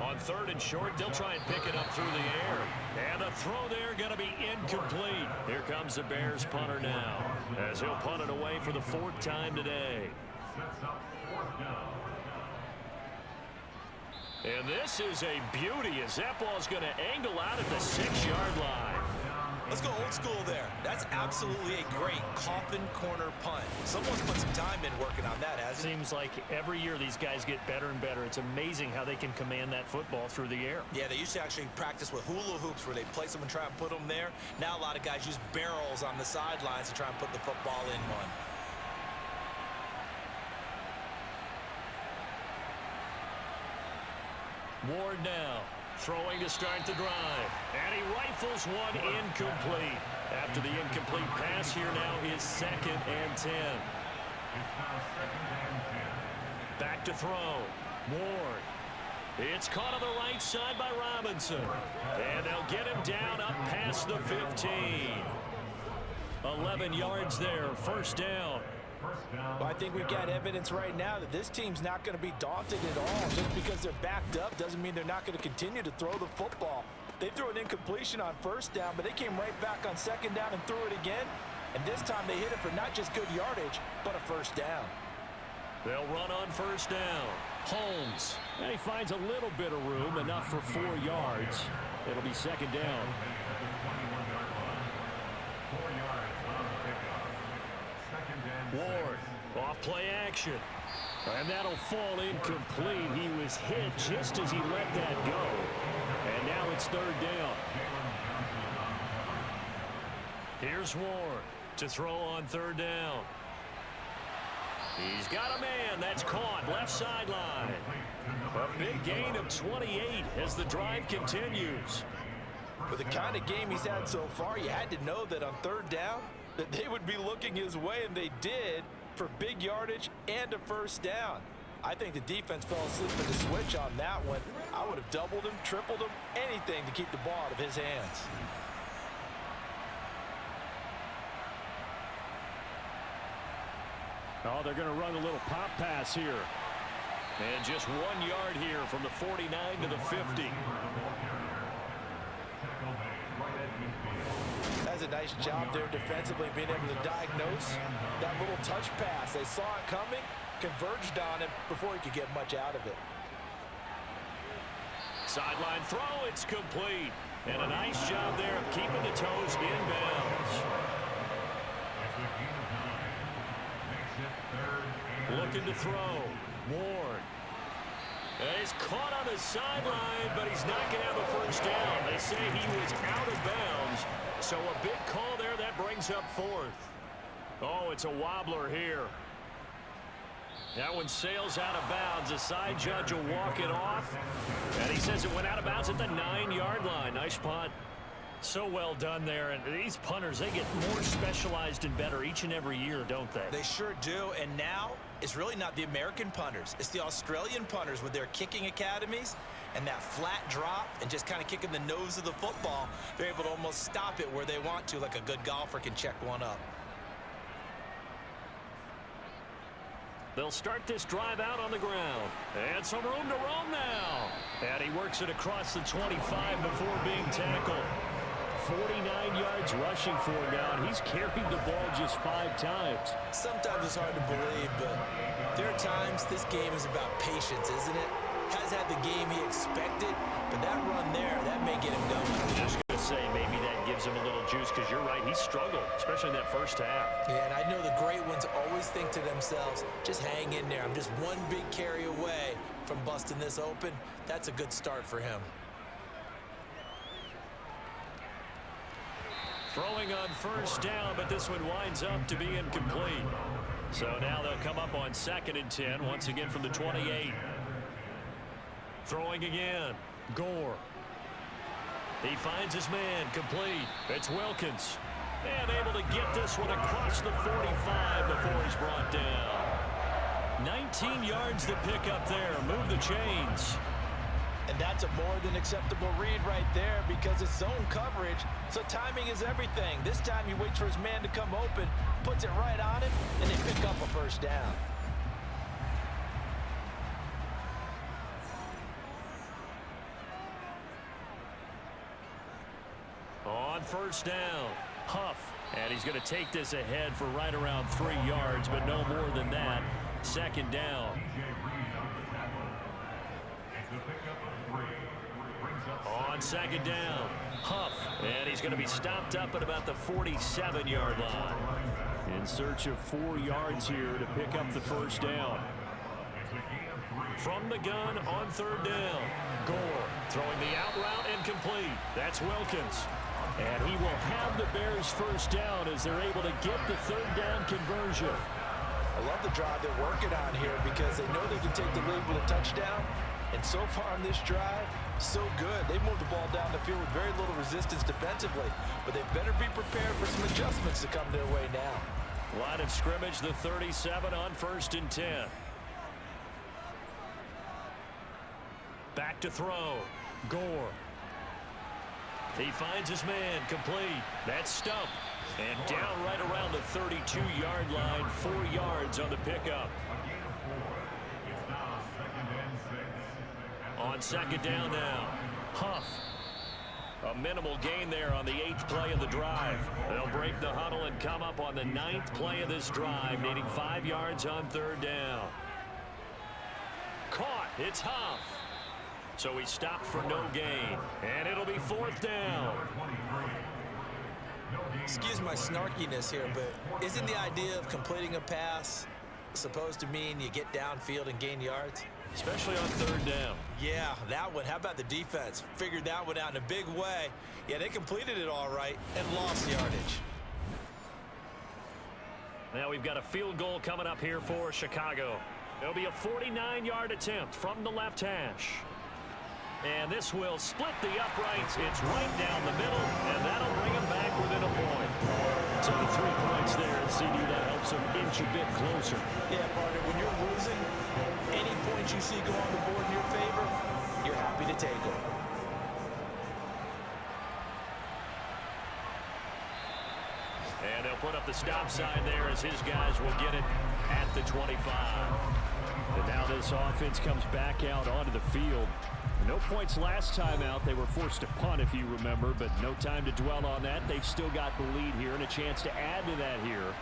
On third and short, they'll try and pick it up through the air. And the throw there going to be incomplete. Here comes the Bears punter now, as he'll punt it away for the 4th time today. And this is a beauty as that ball's going to angle out at the 6-yard line. Let's go old school there. That's absolutely a great coffin corner punt. Someone's put some time in working on that, hasn't he? Seems like every year these guys get better and better. It's amazing how they can command that football through the air. Yeah, they used to actually practice with hula hoops where they place them and try and put them there. Now a lot of guys use barrels on the sidelines to try and put the football in one. Ward now, throwing to start the drive. And he rifles one incomplete. After the incomplete pass, here now is 2nd and 10. Back to throw. Ward. It's caught on the right side by Robinson. And they'll get him down up past the 15. 11 yards there, first down. Well, I think we've got evidence right now that this team's not going to be daunted at all. Just because they're backed up doesn't mean they're not going to continue to throw the football. They threw an incompletion on first down, but they came right back on second down and threw it again. And this time they hit it for not just good yardage, but a first down. They'll run on first down. Holmes. And he finds a little bit of room, enough for 4 yards. It'll be second down. Ward, off play action. And that'll fall incomplete. He was hit just as he let that go. And now it's third down. Here's Ward to throw on third down. He's got a man. That's caught left sideline. A big gain of 28 as the drive continues. With the kind of game he's had so far, you had to know that on third down, that they would be looking his way, and they did, for big yardage and a first down. I think the defense fell asleep at the switch on that one. I would have doubled him, tripled him, anything to keep the ball out of his hands. Oh, they're going to run a little pop pass here. And just 1 yard here from the 49 to the 50. That's a nice job there defensively, being able to diagnose that little touch pass. They saw it coming, converged on him before he could get much out of it. Sideline throw, it's complete. And a nice job there of keeping the toes inbounds. Looking to throw. Ward. He's caught on the sideline, but he's not going to have a first down. They say he was out of bounds. So a big call there that brings up 4th. Oh, it's a wobbler here. That one sails out of bounds. The side judge will walk it off. And he says it went out of bounds at the 9-yard line. Nice punt. So well done there. And these punters, they get more specialized and better each and every year, don't they? They sure do. And now it's really not the American punters. It's the Australian punters with their kicking academies and that flat drop and just kind of kicking the nose of the football. They're able to almost stop it where they want to, like a good golfer can check one up. They'll start this drive out on the ground. And some room to roam now. And he works it across the 25 before being tackled. 49 yards rushing for him now, and he's carried the ball just 5 times. Sometimes it's hard to believe, but there are times this game is about patience, isn't it? Has had the game he expected, but that run there, that may get him going. Just going to say, maybe that gives gives him a little juice because you're right, he struggled, especially in that first half. Yeah, and I know the great ones always think to themselves, just hang in there. I'm just one big carry away from busting this open. That's a good start for him. Throwing on first down, but this one winds up to be incomplete. So now they'll come up on 2nd and 10, once again from the 28. Throwing again, Gore. He finds his man, complete. It's Wilkins. And able to get this one across the 45 before he's brought down. 19 yards to pick up there. Move the chains. And that's a more than acceptable read right there because it's zone coverage, so timing is everything. This time he waits for his man to come open, puts it right on him, and they pick up a first down. On first down, Huff. And he's going to take this ahead for right around 3 yards, but no more than that. 2nd down. On 2nd down, Huff. And he's going to be stopped up at about the 47-yard line. In search of 4 yards here to pick up the first down. From the gun on 3rd down, Gore throwing the out route and complete. That's Wilkins. And he will have the Bears first down as they're able to get the 3rd down conversion. I love the drive they're working on here because they know they can take the lead with a touchdown. And so far on this drive, so good. They moved the ball down the field with very little resistance defensively. But they better be prepared for some adjustments to come their way now. Line of scrimmage, the 37 on 1st and 10. Back to throw. Gore. He finds his man, complete. That's Stump. And down right around the 32-yard line, 4 yards on the pickup. On 2nd down now, Huff. A minimal gain there on the 8th play of the drive. They'll break the huddle and come up on the 9th play of this drive, needing 5 yards on 3rd down. Caught. It's Huff. So he stopped for no gain. And it'll be 4th down. Excuse my snarkiness here, but isn't the idea of completing a pass supposed to mean you get downfield and gain yards? Especially on 3rd down. Yeah, that one. How about the defense? Figured that one out in a big way. Yeah, they completed it all right and lost yardage. Now we've got a field goal coming up here for Chicago. It'll be a 49-yard attempt from the left hash. And this will split the uprights. It's right down the middle, and that'll bring him back within a point. So the 3 points there, and CD, that helps him inch a bit closer. Yeah, partner, when you're losing, any points you see go on the board in your favor, you're happy to take them. And they'll put up the stop sign there as his guys will get it at the 25. And now this offense comes back out onto the field. No points last time out. They were forced to punt, if you remember, but no time to dwell on that. They've still got the lead here and a chance to add to that here.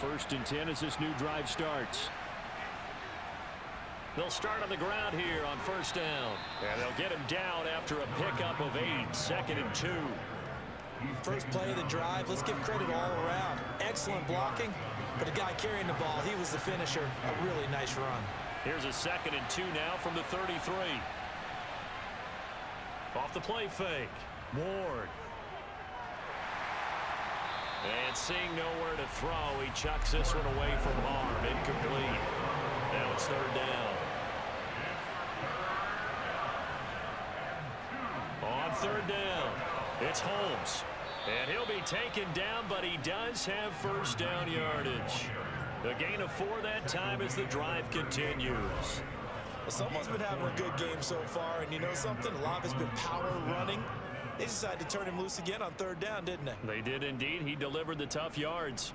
1st and 10 as this new drive starts. They'll start on the ground here on 1st down. And they'll get him down after a pickup of 8. 2nd and 2. First play of the drive, let's give credit all around. Excellent blocking, but the guy carrying the ball, he was the finisher. A really nice run. Here's a 2nd and 2 now from the 33. Off the play fake, Ward. And seeing nowhere to throw, he chucks this one away from harm. Incomplete. Now it's 3rd down. On 3rd down, it's Holmes. And he'll be taken down, but he does have first down yardage. A gain of 4 that time as the drive continues. Someone's been having a good game so far, and you know something? A lot of it's been power running. They decided to turn him loose again on 3rd down, didn't they? They did indeed. He delivered the tough yards.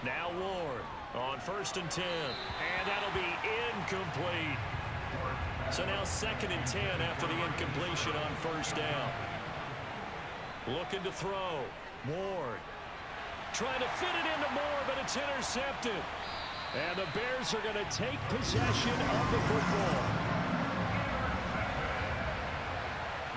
Now Ward on 1st and 10. And that'll be incomplete. So now 2nd and 10 after the incompletion on 1st down. Looking to throw. Ward. Trying to fit it into Moore, but it's intercepted. And the Bears are going to take possession of the football.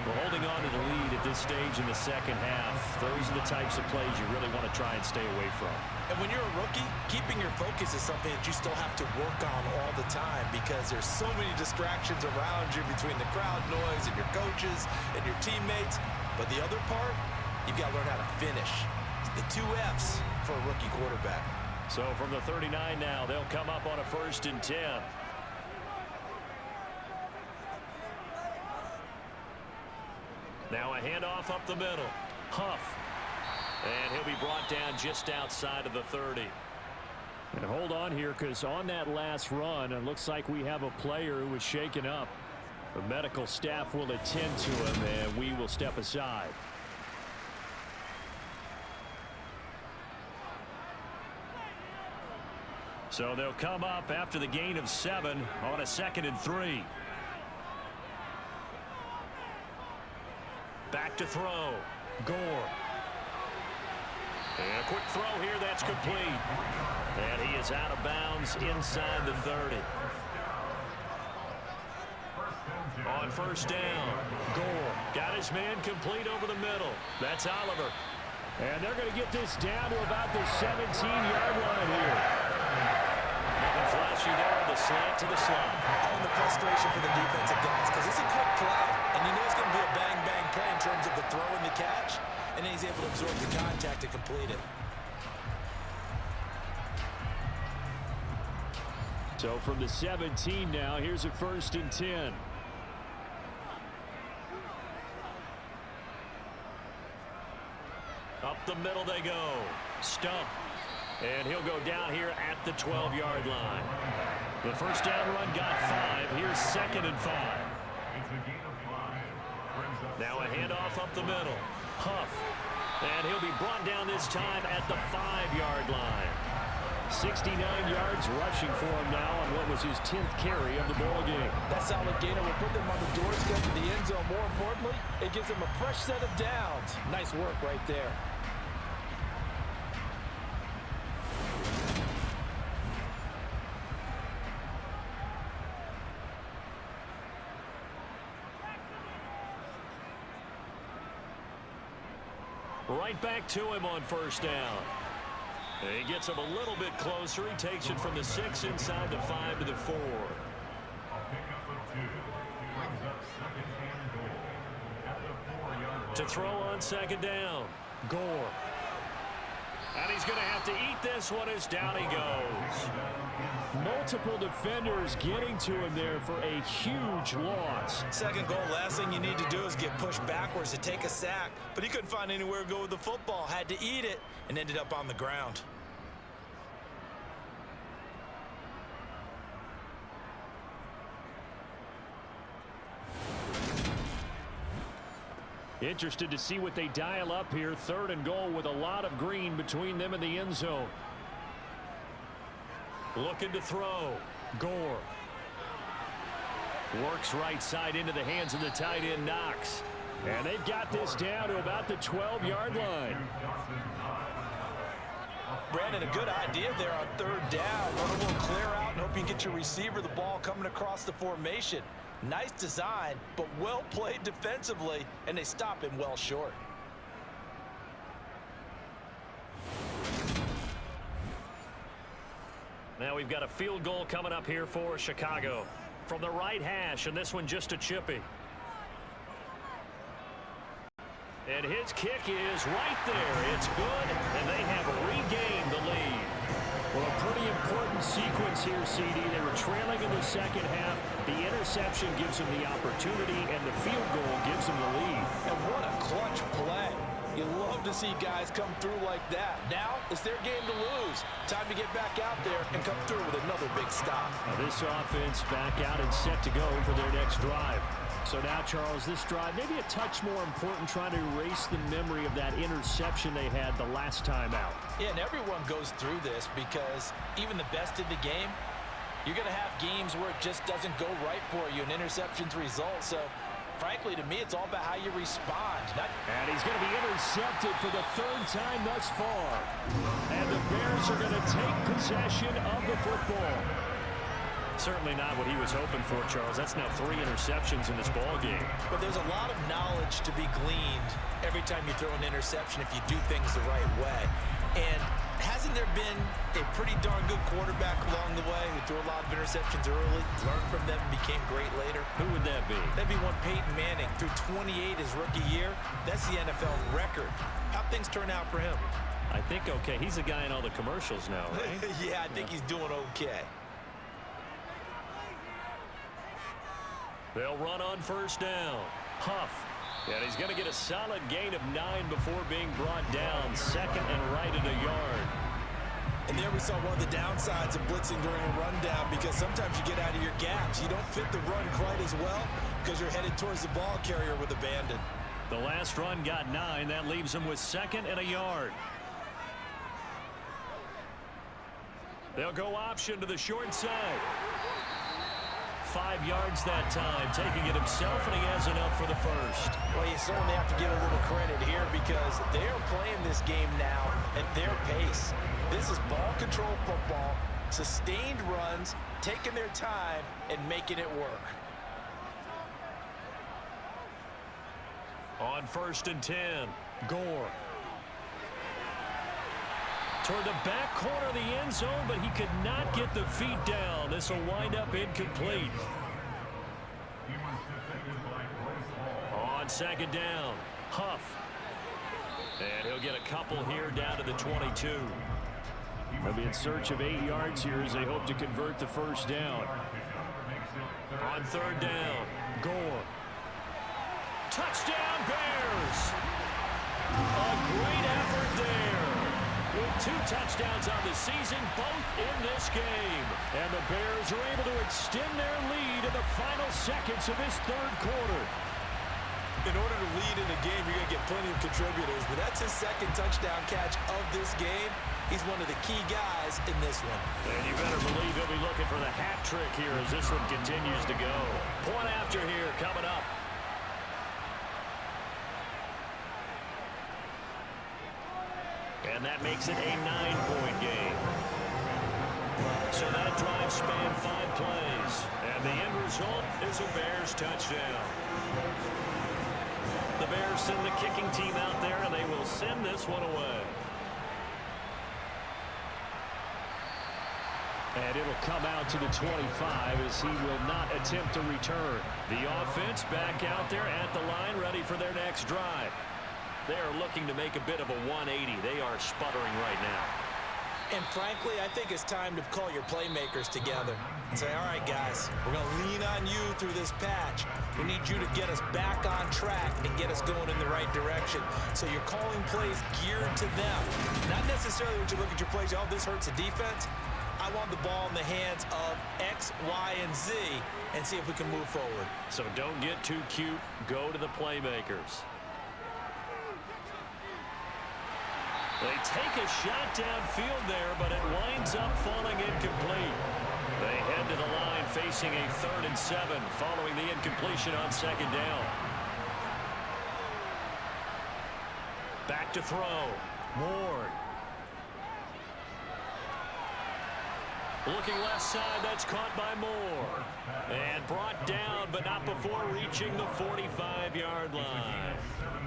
We're holding on to the lead at this stage in the second half. Those are the types of plays you really want to try and stay away from. And when you're a rookie, keeping your focus is something that you still have to work on all the time because there's so many distractions around you between the crowd noise and your coaches and your teammates. But the other part, you've got to learn how to finish. The 2 F's for a rookie quarterback. So from the 39 now, they'll come up on a 1st and 10. Now a handoff up the middle. Huff. And he'll be brought down just outside of the 30. And hold on here, because on that last run, it looks like we have a player who was shaken up. The medical staff will attend to him, and we will step aside. So they'll come up after the gain of 7 on a 2nd and 3. Back to throw. Gore. And a quick throw here that's complete. And he is out of bounds inside the 30. On 1st down, Gore got his man complete over the middle. That's Oliver. And they're going to get this down to about the 17-yard line here. Nothing flashy there with the slant to the slot. And the frustration for the defensive guys because it's a quick play. And you know it's going to be a bang-bang play in terms of the throw and the catch. And then he's able to absorb the contact to complete it. So from the 17 now, here's a 1st and 10. Up the middle they go. Stump. And he'll go down here at the 12-yard line. The 1st down run got 5. Here's 2nd and 5. Now a handoff up the middle. Huff. And he'll be brought down this time at the 5-yard line. 69 yards rushing for him now on what was his 10th carry of the ball game. That solid gainer will put them on the doorstep of the end zone. More importantly, it gives them a fresh set of downs. Nice work right there. Right back to him on 1st down. And he gets him a little bit closer. He takes it from the 6 inside the 5 to the 4. To throw on 2nd down. Gore. And he's going to have to eat this one as down he goes. Multiple defenders getting to him there for a huge loss. Second goal, last thing you need to do is get pushed backwards to take a sack. But he couldn't find anywhere to go with the football. Had to eat it and ended up on the ground. Interested to see what they dial up here. 3rd and goal with a lot of green between them and the end zone. Looking to throw. Gore. Works right side into the hands of the tight end, Knox. And they've got this down to about the 12-yard line. Brandon, a good idea there on 3rd down. Run a little clear out and hope you can get your receiver the ball coming across the formation. Nice design, but well played defensively, and they stop him well short. Now we've got a field goal coming up here for Chicago. From the right hash, and this one just a chippy. And his kick is right there. It's good, and they have regained the lead. Well, a pretty important sequence here, CD. They were trailing in the second half. The interception gives them the opportunity, and the field goal gives them the lead. And what a clutch play. You love to see guys come through like that. Now it's their game to lose. Time to get back out there and come through with another big stop. Now this offense back out and set to go for their next drive. So now, Charles, this drive maybe a touch more important, trying to erase the memory of that interception they had the last time out. Yeah, and everyone goes through this because even the best in the game, you're going to have games where it just doesn't go right for you and interceptions result. So frankly, to me, it's all about how you respond. And he's going to be intercepted for the third time thus far. And the Bears are going to take possession of the football. Certainly not what he was hoping for, Charles. That's now 3 interceptions in this ball game. But there's a lot of knowledge to be gleaned every time you throw an interception if you do things the right way. And hasn't there been a pretty darn good quarterback along the way who threw a lot of interceptions early, learned from them, and became great later? Who would that be? That'd be one Peyton Manning. Threw 28 his rookie year. That's the NFL record. How'd things turn out for him? I think okay. He's the guy in all the commercials now, right? Yeah, I think he's doing okay. They'll run on first down. Huff. And he's going to get a solid gain of 9 before being brought down. Second and right at a yard. And there we saw one of the downsides of blitzing during a rundown, because sometimes you get out of your gaps. You don't fit the run quite as well because you're headed towards the ball carrier with abandon. The last run got 9. That leaves him with second and a yard. They'll go option to the short side. 5 yards that time, taking it himself, and he has enough for the first. Well, you certainly have to give a little credit here because they're playing this game now at their pace. This is ball control football, sustained runs, taking their time, and making it work. On first and 10, Gore. Toward the back corner of the end zone, but he could not get the feet down. This will wind up incomplete. On second down, Huff. And he'll get a couple here down to the 22. They'll be in search of 8 yards here as they hope to convert the first down. On third down, Gore. Touchdown, Bears! A great effort there. With 2 touchdowns on the season, both in this game. And the Bears are able to extend their lead in the final seconds of this third quarter. In order to lead in a game, you're going to get plenty of contributors, but that's his second touchdown catch of this game. He's one of the key guys in this one. And you better believe he'll be looking for the hat trick here as this one continues to go. Point after here coming up. And that makes it a 9-point game. So that drive spanned 5 plays. And the end result is a Bears touchdown. The Bears send the kicking team out there, and they will send this one away. And it'll come out to the 25 as he will not attempt to return. The offense back out there at the line, ready for their next drive. They are looking to make a bit of a 180. They are sputtering right now. And frankly, I think it's time to call your playmakers together and say, all right, guys, we're going to lean on you through this patch. We need you to get us back on track and get us going in the right direction. So you're calling plays geared to them. Not necessarily when you look at your plays, oh, this hurts the defense. I want the ball in the hands of X, Y, and Z and see if we can move forward. So don't get too cute. Go to the playmakers. They take a shot downfield there, but it winds up falling incomplete. They head to the line facing a 3rd and 7 following the incompletion on second down. Back to throw. Ward. Looking left side, that's caught by Moore. And brought down, but not before reaching the 45-yard line.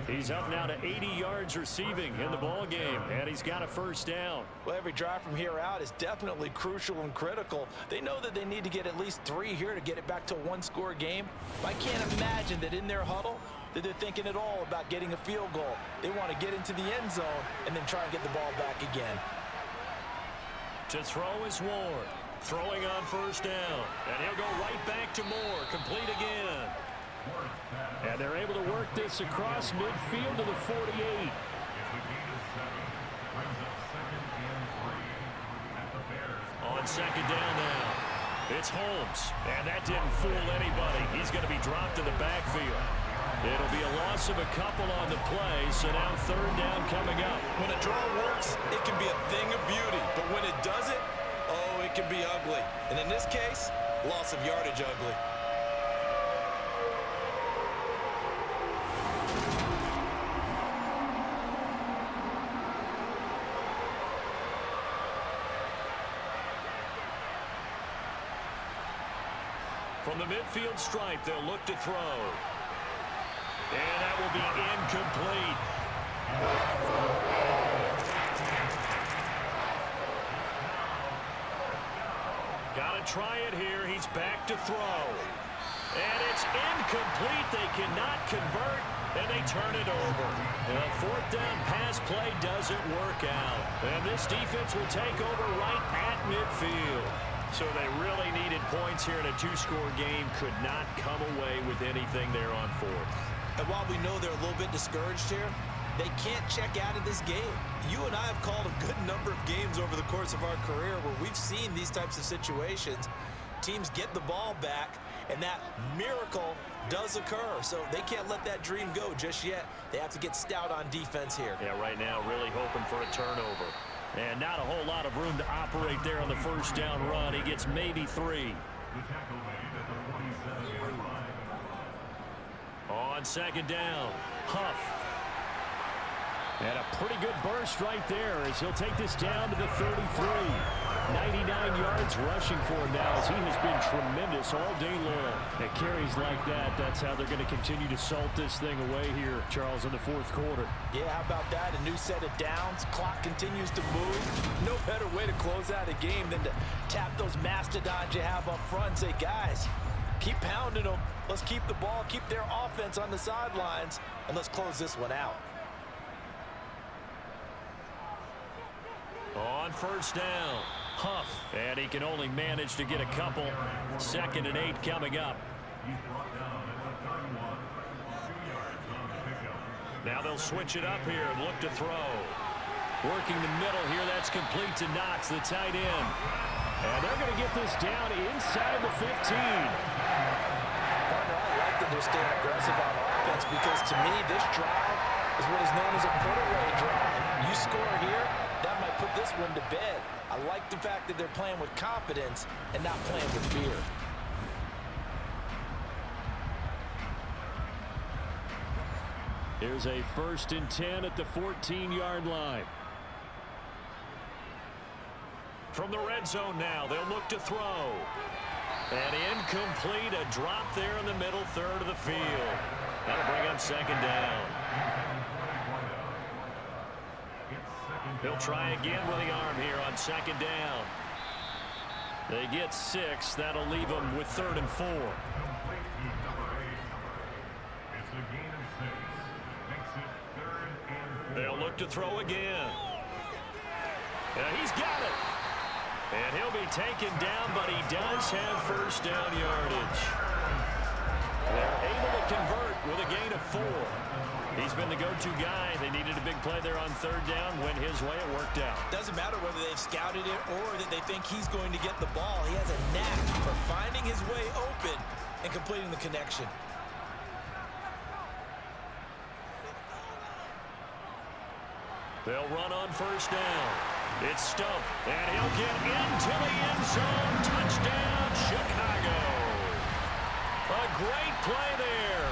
He's up now to 80 yards receiving in the ball game, and he's got a first down. Well, every drive from here out is definitely crucial and critical. They know that they need to get at least 3 here to get it back to a 1-score game. I can't imagine that in their huddle that they're thinking at all about getting a field goal. They want to get into the end zone and then try and get the ball back again. To throw is Ward. Throwing on first down. And he'll go right back to Moore. Complete again. And they're able to work this across midfield to the 48. On second down now. It's Holmes. And that didn't fool anybody. He's going to be dropped in the backfield. It'll be a loss of a couple on the play, so now 3rd down coming up. When a draw works, it can be a thing of beauty. But when it doesn't, oh, it can be ugly. And in this case, loss of yardage ugly. From the midfield stripe, they'll look to throw. And that will be incomplete. Got to try it here. He's back to throw. And it's incomplete. They cannot convert, and they turn it over. The fourth down pass play doesn't work out. And this defense will take over right at midfield. So they really needed points here in a two-score game. Could not come away with anything there on fourth. And while we know they're a little bit discouraged here, they can't check out of this game. You and I have called a good number of games over the course of our career where we've seen these types of situations. Teams get the ball back, and that miracle does occur. So they can't let that dream go just yet. They have to get stout on defense here. Yeah, right now really hoping for a turnover. And not a whole lot of room to operate there on the first down run. He gets maybe 3. On second down, Huff. And a pretty good burst right there as he'll take this down to the 33. 99 yards rushing for him now as he has been tremendous all day long. At carries like that, that's how they're going to continue to salt this thing away here, Charles, in the fourth quarter. Yeah, how about that? A new set of downs. Clock continues to move. No better way to close out a game than to tap those mastodons you have up front and say, guys, keep pounding them. Let's keep the ball, keep their offense on the sidelines, and let's close this one out. On first down, Huff, and he can only manage to get a couple. 2nd and 8 coming up. Now they'll switch it up here and look to throw. Working the middle here, that's complete to Knox, the tight end. And they're going to get this down inside the 15. Partner, I like that they're staying aggressive on offense because to me, this drive is what is known as a put-away drive. You score here, that might put this one to bed. I like the fact that they're playing with confidence and not playing with fear. Here's a 1st and 10 at the 14-yard line. From the red zone now, they'll look to throw. And incomplete, a drop there in the middle third of the field. That'll bring up 2nd down. He'll try again with the arm here on 2nd down. They get 6. That'll leave them with 3rd and 4. They'll look to throw again. And he's got it. And he'll be taken down, but he does have first down yardage. They're able to convert with a gain of 4. He's been the go-to guy. They needed a big play there on 3rd down. Went his way. It worked out. Doesn't matter whether they've scouted it or that they think he's going to get the ball. He has a knack for finding his way open and completing the connection. They'll run on first down. It's Stump, and he'll get into the end zone. Touchdown, Chicago. A great play there.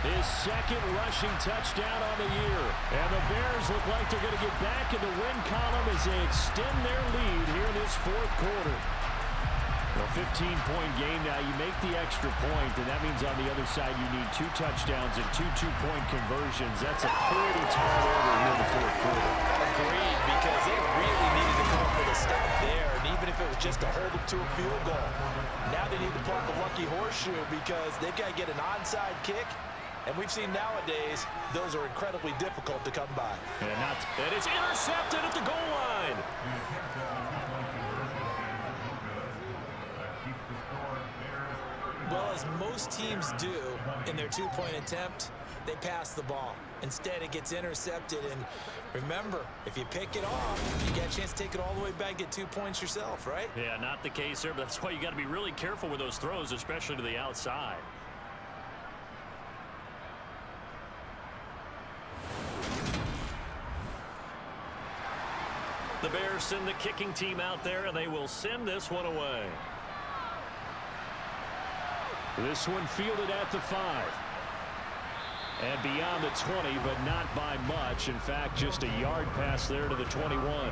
His 2nd rushing touchdown on the year. And the Bears look like they're going to get back in the win column as they extend their lead here in this 4th quarter. A 15-point game now. You make the extra point, and that means on the other side you need 2 touchdowns and 2 two-point conversions. That's a pretty tall order here in the 4th quarter. Agreed, because they really needed to come up with a stop there, and even if it was just to hold them to a field goal. Now they need to pull the lucky horseshoe because they've got to get an onside kick, and we've seen nowadays those are incredibly difficult to come by. And it's intercepted at the goal line. Well, as most teams do in their 2-point attempt, they pass the ball. Instead, it gets intercepted. And remember, if you pick it off, you get a chance to take it all the way back, get 2 points yourself, right? Yeah, not the case here, but that's why you got to be really careful with those throws, especially to the outside. The Bears send the kicking team out there, and they will send this one away. This one fielded at the 5. And beyond the 20, but not by much. In fact, just a yard pass there to the 21.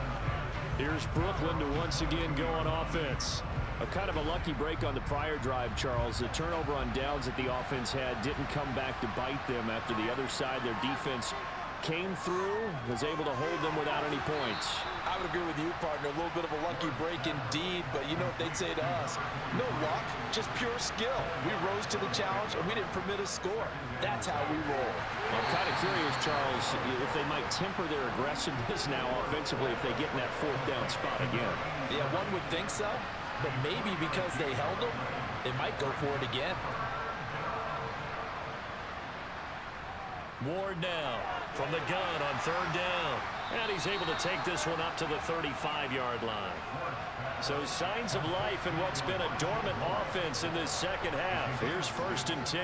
Here's Brooklyn to once again go on offense. A kind of a lucky break on the prior drive, Charles. The turnover on downs that the offense had didn't come back to bite them after the other side. Their defense came through, was able to hold them without any points. I would agree with you, partner. A little bit of a lucky break indeed, but you know what they'd say to us? No luck, just pure skill. We rose to the challenge, and we didn't permit a score. That's how we roll. I'm kind of curious, Charles, if they might temper their aggressiveness now offensively if they get in that fourth down spot again. Yeah, one would think so, but maybe because they held them, they might go for it again. Ward now from the gun on third down. And he's able to take this one up to the 35-yard line. So signs of life in what's been a dormant offense in this second half. Here's 1st and 10.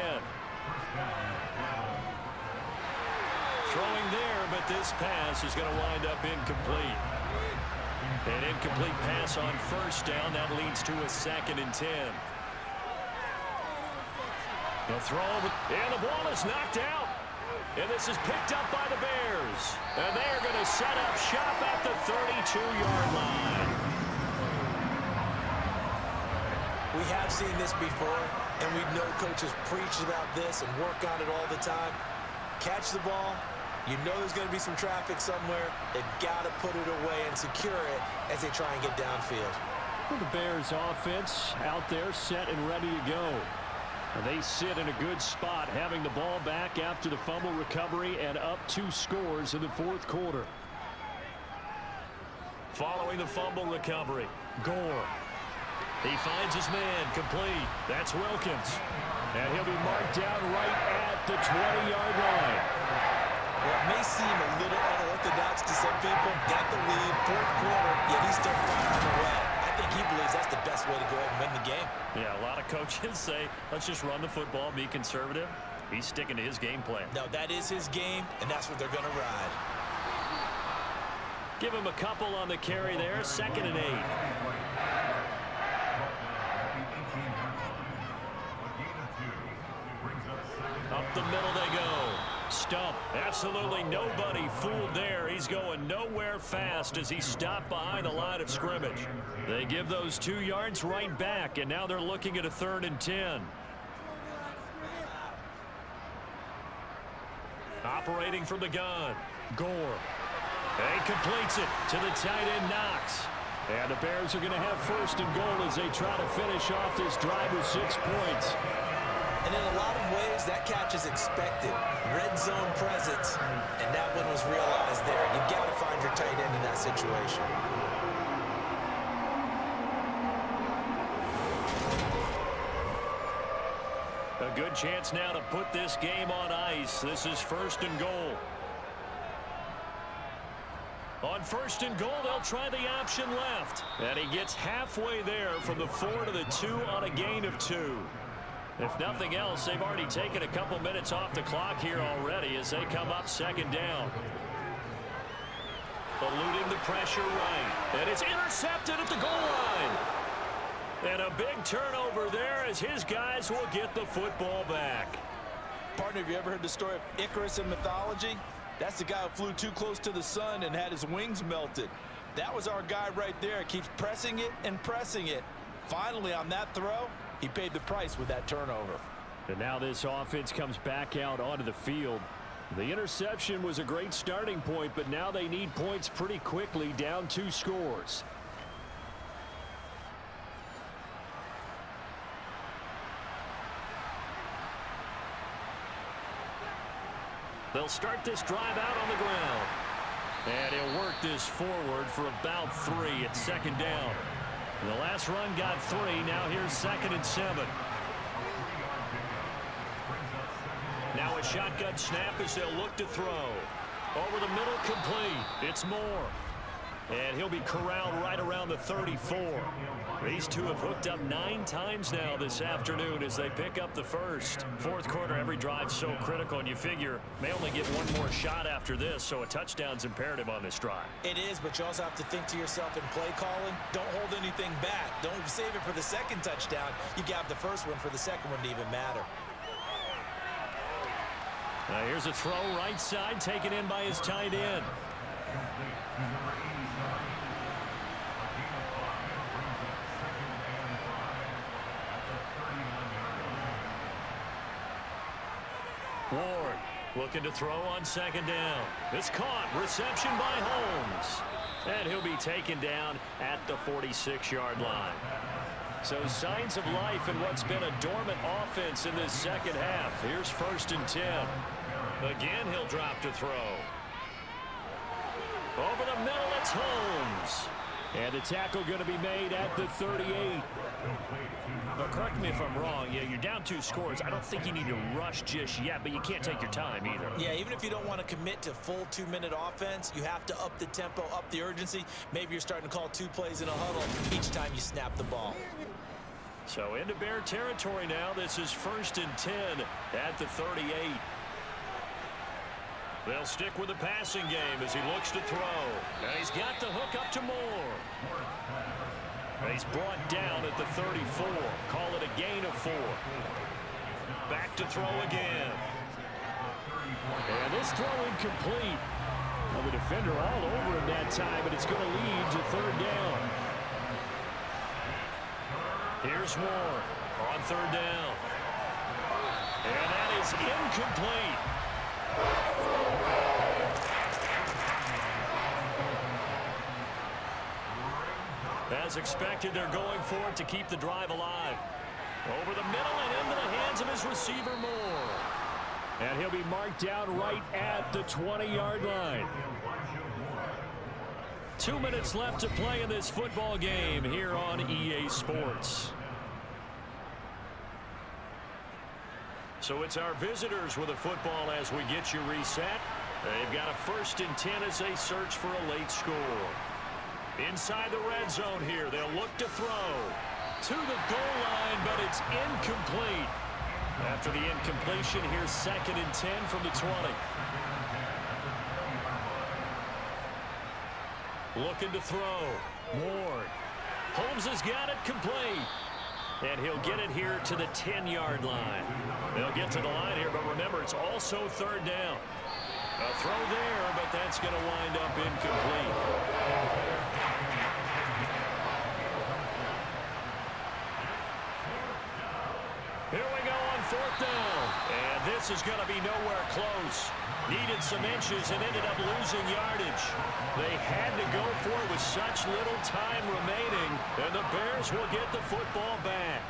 Throwing there, but this pass is going to wind up incomplete. An incomplete pass on 1st down. That leads to a 2nd and 10. The throw, and the ball is knocked out. And this is picked up by the Bears. And they are going to set up shop at the 32-yard line. We have seen this before, and we know coaches preach about this and work on it all the time. Catch the ball. You know there's going to be some traffic somewhere. They've got to put it away and secure it as they try and get downfield. Well, the Bears offense out there set and ready to go. They sit in a good spot, having the ball back after the fumble recovery and up 2 scores in the 4th quarter. Following the fumble recovery, Gore. He finds his man complete. That's Wilkins. And he'll be marked down right at the 20-yard line. Well, it may seem a little unorthodox to some people. Got the lead, 4th quarter, yet he's still firing away. I think he believes that's the best way to go ahead and win the game. Yeah, a lot of coaches say, let's just run the football, be conservative. He's sticking to his game plan. No, that is his game, and that's what they're going to ride. Give him a couple on the carry there, 2nd and 8. Up the middle they go. Stump. Absolutely nobody fooled there. He's going nowhere fast as he stopped behind the line of scrimmage. They give those 2 yards right back, and now they're looking at a 3rd and 10. Operating from the gun. Gore. And completes it to the tight end Knox. And the Bears are going to have 1st and goal as they try to finish off this drive with 6 points. And in a lot of ways, that catch is expected. Red zone presence, and that one was realized there. You've got to find your tight end in that situation. A good chance now to put this game on ice. This is 1st and goal. On 1st and goal, they'll try the option left. And he gets halfway there from the 4 to the 2 on a gain of 2. If nothing else, they've already taken a couple minutes off the clock here already as they come up 2nd down. Eluding the pressure right. And it's intercepted at the goal line. And a big turnover there as his guys will get the football back. Partner, have you ever heard the story of Icarus in mythology? That's the guy who flew too close to the sun and had his wings melted. That was our guy right there. Keeps pressing it and pressing it. Finally, on that throw, he paid the price with that turnover. And now this offense comes back out onto the field. The interception was a great starting point, but now they need points pretty quickly, down 2 scores. They'll start this drive out on the ground. And he'll work this forward for about 3 at 2nd down. The last run got 3. Now here's 2nd and 7. Now a shotgun snap as they'll look to throw. Over the middle, complete. It's Moore. And he'll be corralled right around the 34. These two have hooked up 9 times now this afternoon as they pick up the first. 4th quarter, every drive's so critical, and you figure may only get one more shot after this, so a touchdown's imperative on this drive. It is, but you also have to think to yourself in play calling, don't hold anything back. Don't save it for the 2nd touchdown. You got the first one for the 2nd one to even matter. Now here's a throw right side, taken in by his tight end. Looking to throw on second down. It's caught. Reception by Holmes. And he'll be taken down at the 46-yard line. So signs of life in what's been a dormant offense in this second half. Here's 1st and 10. Again, he'll drop to throw. Over the middle, it's Holmes. And the tackle going to be made at the 38. But correct me if I'm wrong. Yeah, you're down 2 scores. I don't think you need to rush just yet, but you can't take your time either. Yeah, even if you don't want to commit to full 2-minute offense, you have to up the tempo, up the urgency. Maybe you're starting to call 2 plays in a huddle each time you snap the ball. So into Bear territory now. This is 1st and 10 at the 38. They'll stick with the passing game as he looks to throw. And he's got the hook up to Moore. And he's brought down at the 34. Call it a gain of 4. Back to throw again. And this throw incomplete. Well, the defender all over him that time, but it's going to lead to 3rd down. Here's Moore on 3rd down. And that is incomplete. As expected, they're going for it to keep the drive alive. Over the middle and into the hands of his receiver, Moore. And he'll be marked down right at the 20-yard line. 2 minutes left to play in this football game here on EA Sports. So it's our visitors with a football as we get you reset. They've got a 1st and 10 as they search for a late score. Inside the red zone here, they'll look to throw to the goal line, but it's incomplete. After the incompletion, here's 2nd and 10 from the 20. Looking to throw. Ward. Holmes has got it complete. And he'll get it here to the 10-yard line. They'll get to the line here, but remember, it's also 3rd down. A throw there, but that's going to wind up incomplete. Here we go on 4th down. And this is going to be nowhere close. Needed some inches and ended up losing yardage. They had to go for it with such little time remaining, and the Bears will get the football back.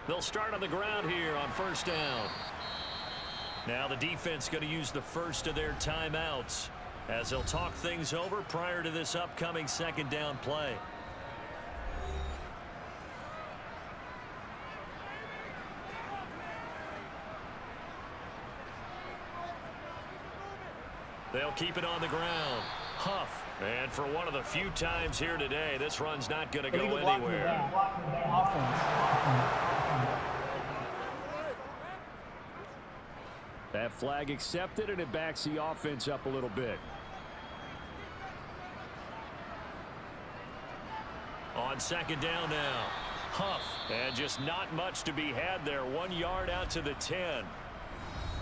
They'll start on the ground here on 1st down. Now the defense going to use the first of their timeouts as they'll talk things over prior to this upcoming 2nd down play. They'll keep it on the ground. Huff. And for one of the few times here today, this run's not going to go anywhere. That flag accepted, and it backs the offense up a little bit. On 2nd down now. Huff. And just not much to be had there. 1 yard out to the 10.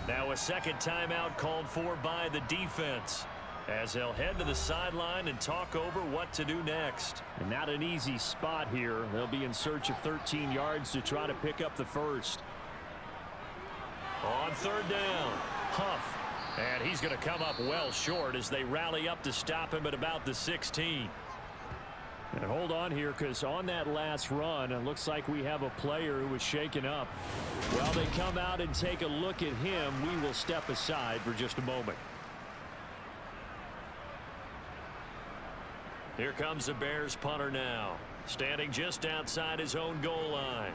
Now a 2nd timeout called for by the defense as they'll head to the sideline and talk over what to do next. And not an easy spot here. They'll be in search of 13 yards to try to pick up the first. On 3rd down, Huff. And he's going to come up well short as they rally up to stop him at about the 16. And hold on here, because on that last run, it looks like we have a player who was shaken up. While they come out and take a look at him, we will step aside for just a moment. Here comes the Bears punter now, standing just outside his own goal line.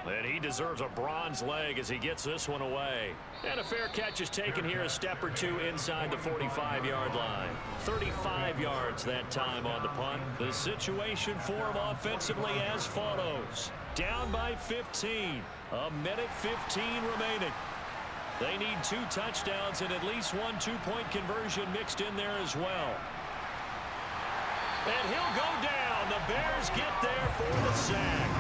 And he deserves a bronze leg as he gets this one away. And a fair catch is taken here a step or two inside the 45-yard line. 35 yards that time on the punt. The situation for him offensively as follows. Down by 15. A minute 15 remaining. They need 2 touchdowns and at least 1 2-point conversion mixed in there as well. And he'll go down. The Bears get there for the sack.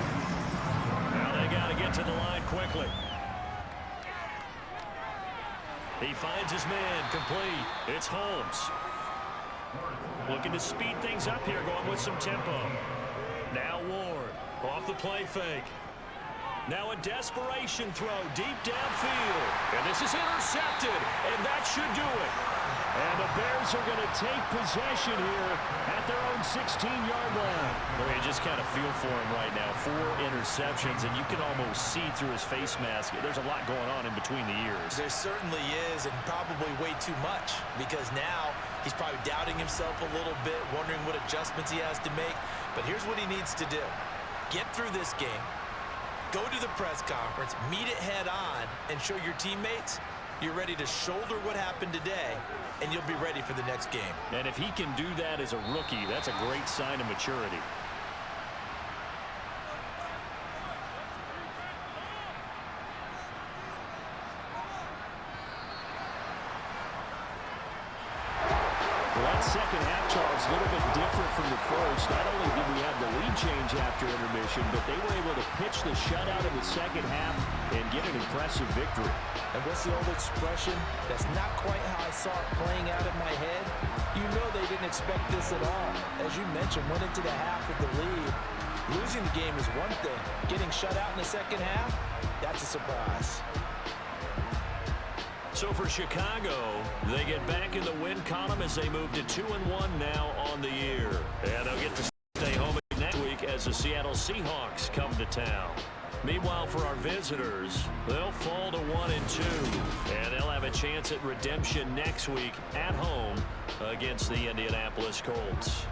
Now they got to get to the line quickly. He finds his man complete. It's Holmes. Looking to speed things up here, going with some tempo. Now Ward, off the play fake. Now a desperation throw deep downfield. And this is intercepted, and that should do it. And the Bears are going to take possession here at their own 16-yard line. Well, you just kind of feel for him right now. 4 interceptions, and you can almost see through his face mask. There's a lot going on in between the ears. There certainly is, and probably way too much, because now he's probably doubting himself a little bit, wondering what adjustments he has to make. But here's what he needs to do. Get through this game, go to the press conference, meet it head on, and show your teammates you're ready to shoulder what happened today, and you'll be ready for the next game. And if he can do that as a rookie, that's a great sign of maturity. That second half, Charles, a little bit different from the first. Not only did we have the lead change after intermission, but they were able to pitch the shutout in the second half and get an impressive victory. And what's the old expression? That's not quite how I saw it playing out in my head. You know they didn't expect this at all. As you mentioned, went into the half with the lead. Losing the game is one thing. Getting shut out in the second half, that's a surprise. So for Chicago, they get back in the win column as they move to 2-1 now on the year. And they'll get to stay home next week as the Seattle Seahawks come to town. Meanwhile, for our visitors, they'll fall to 1-2. And they'll have a chance at redemption next week at home against the Indianapolis Colts.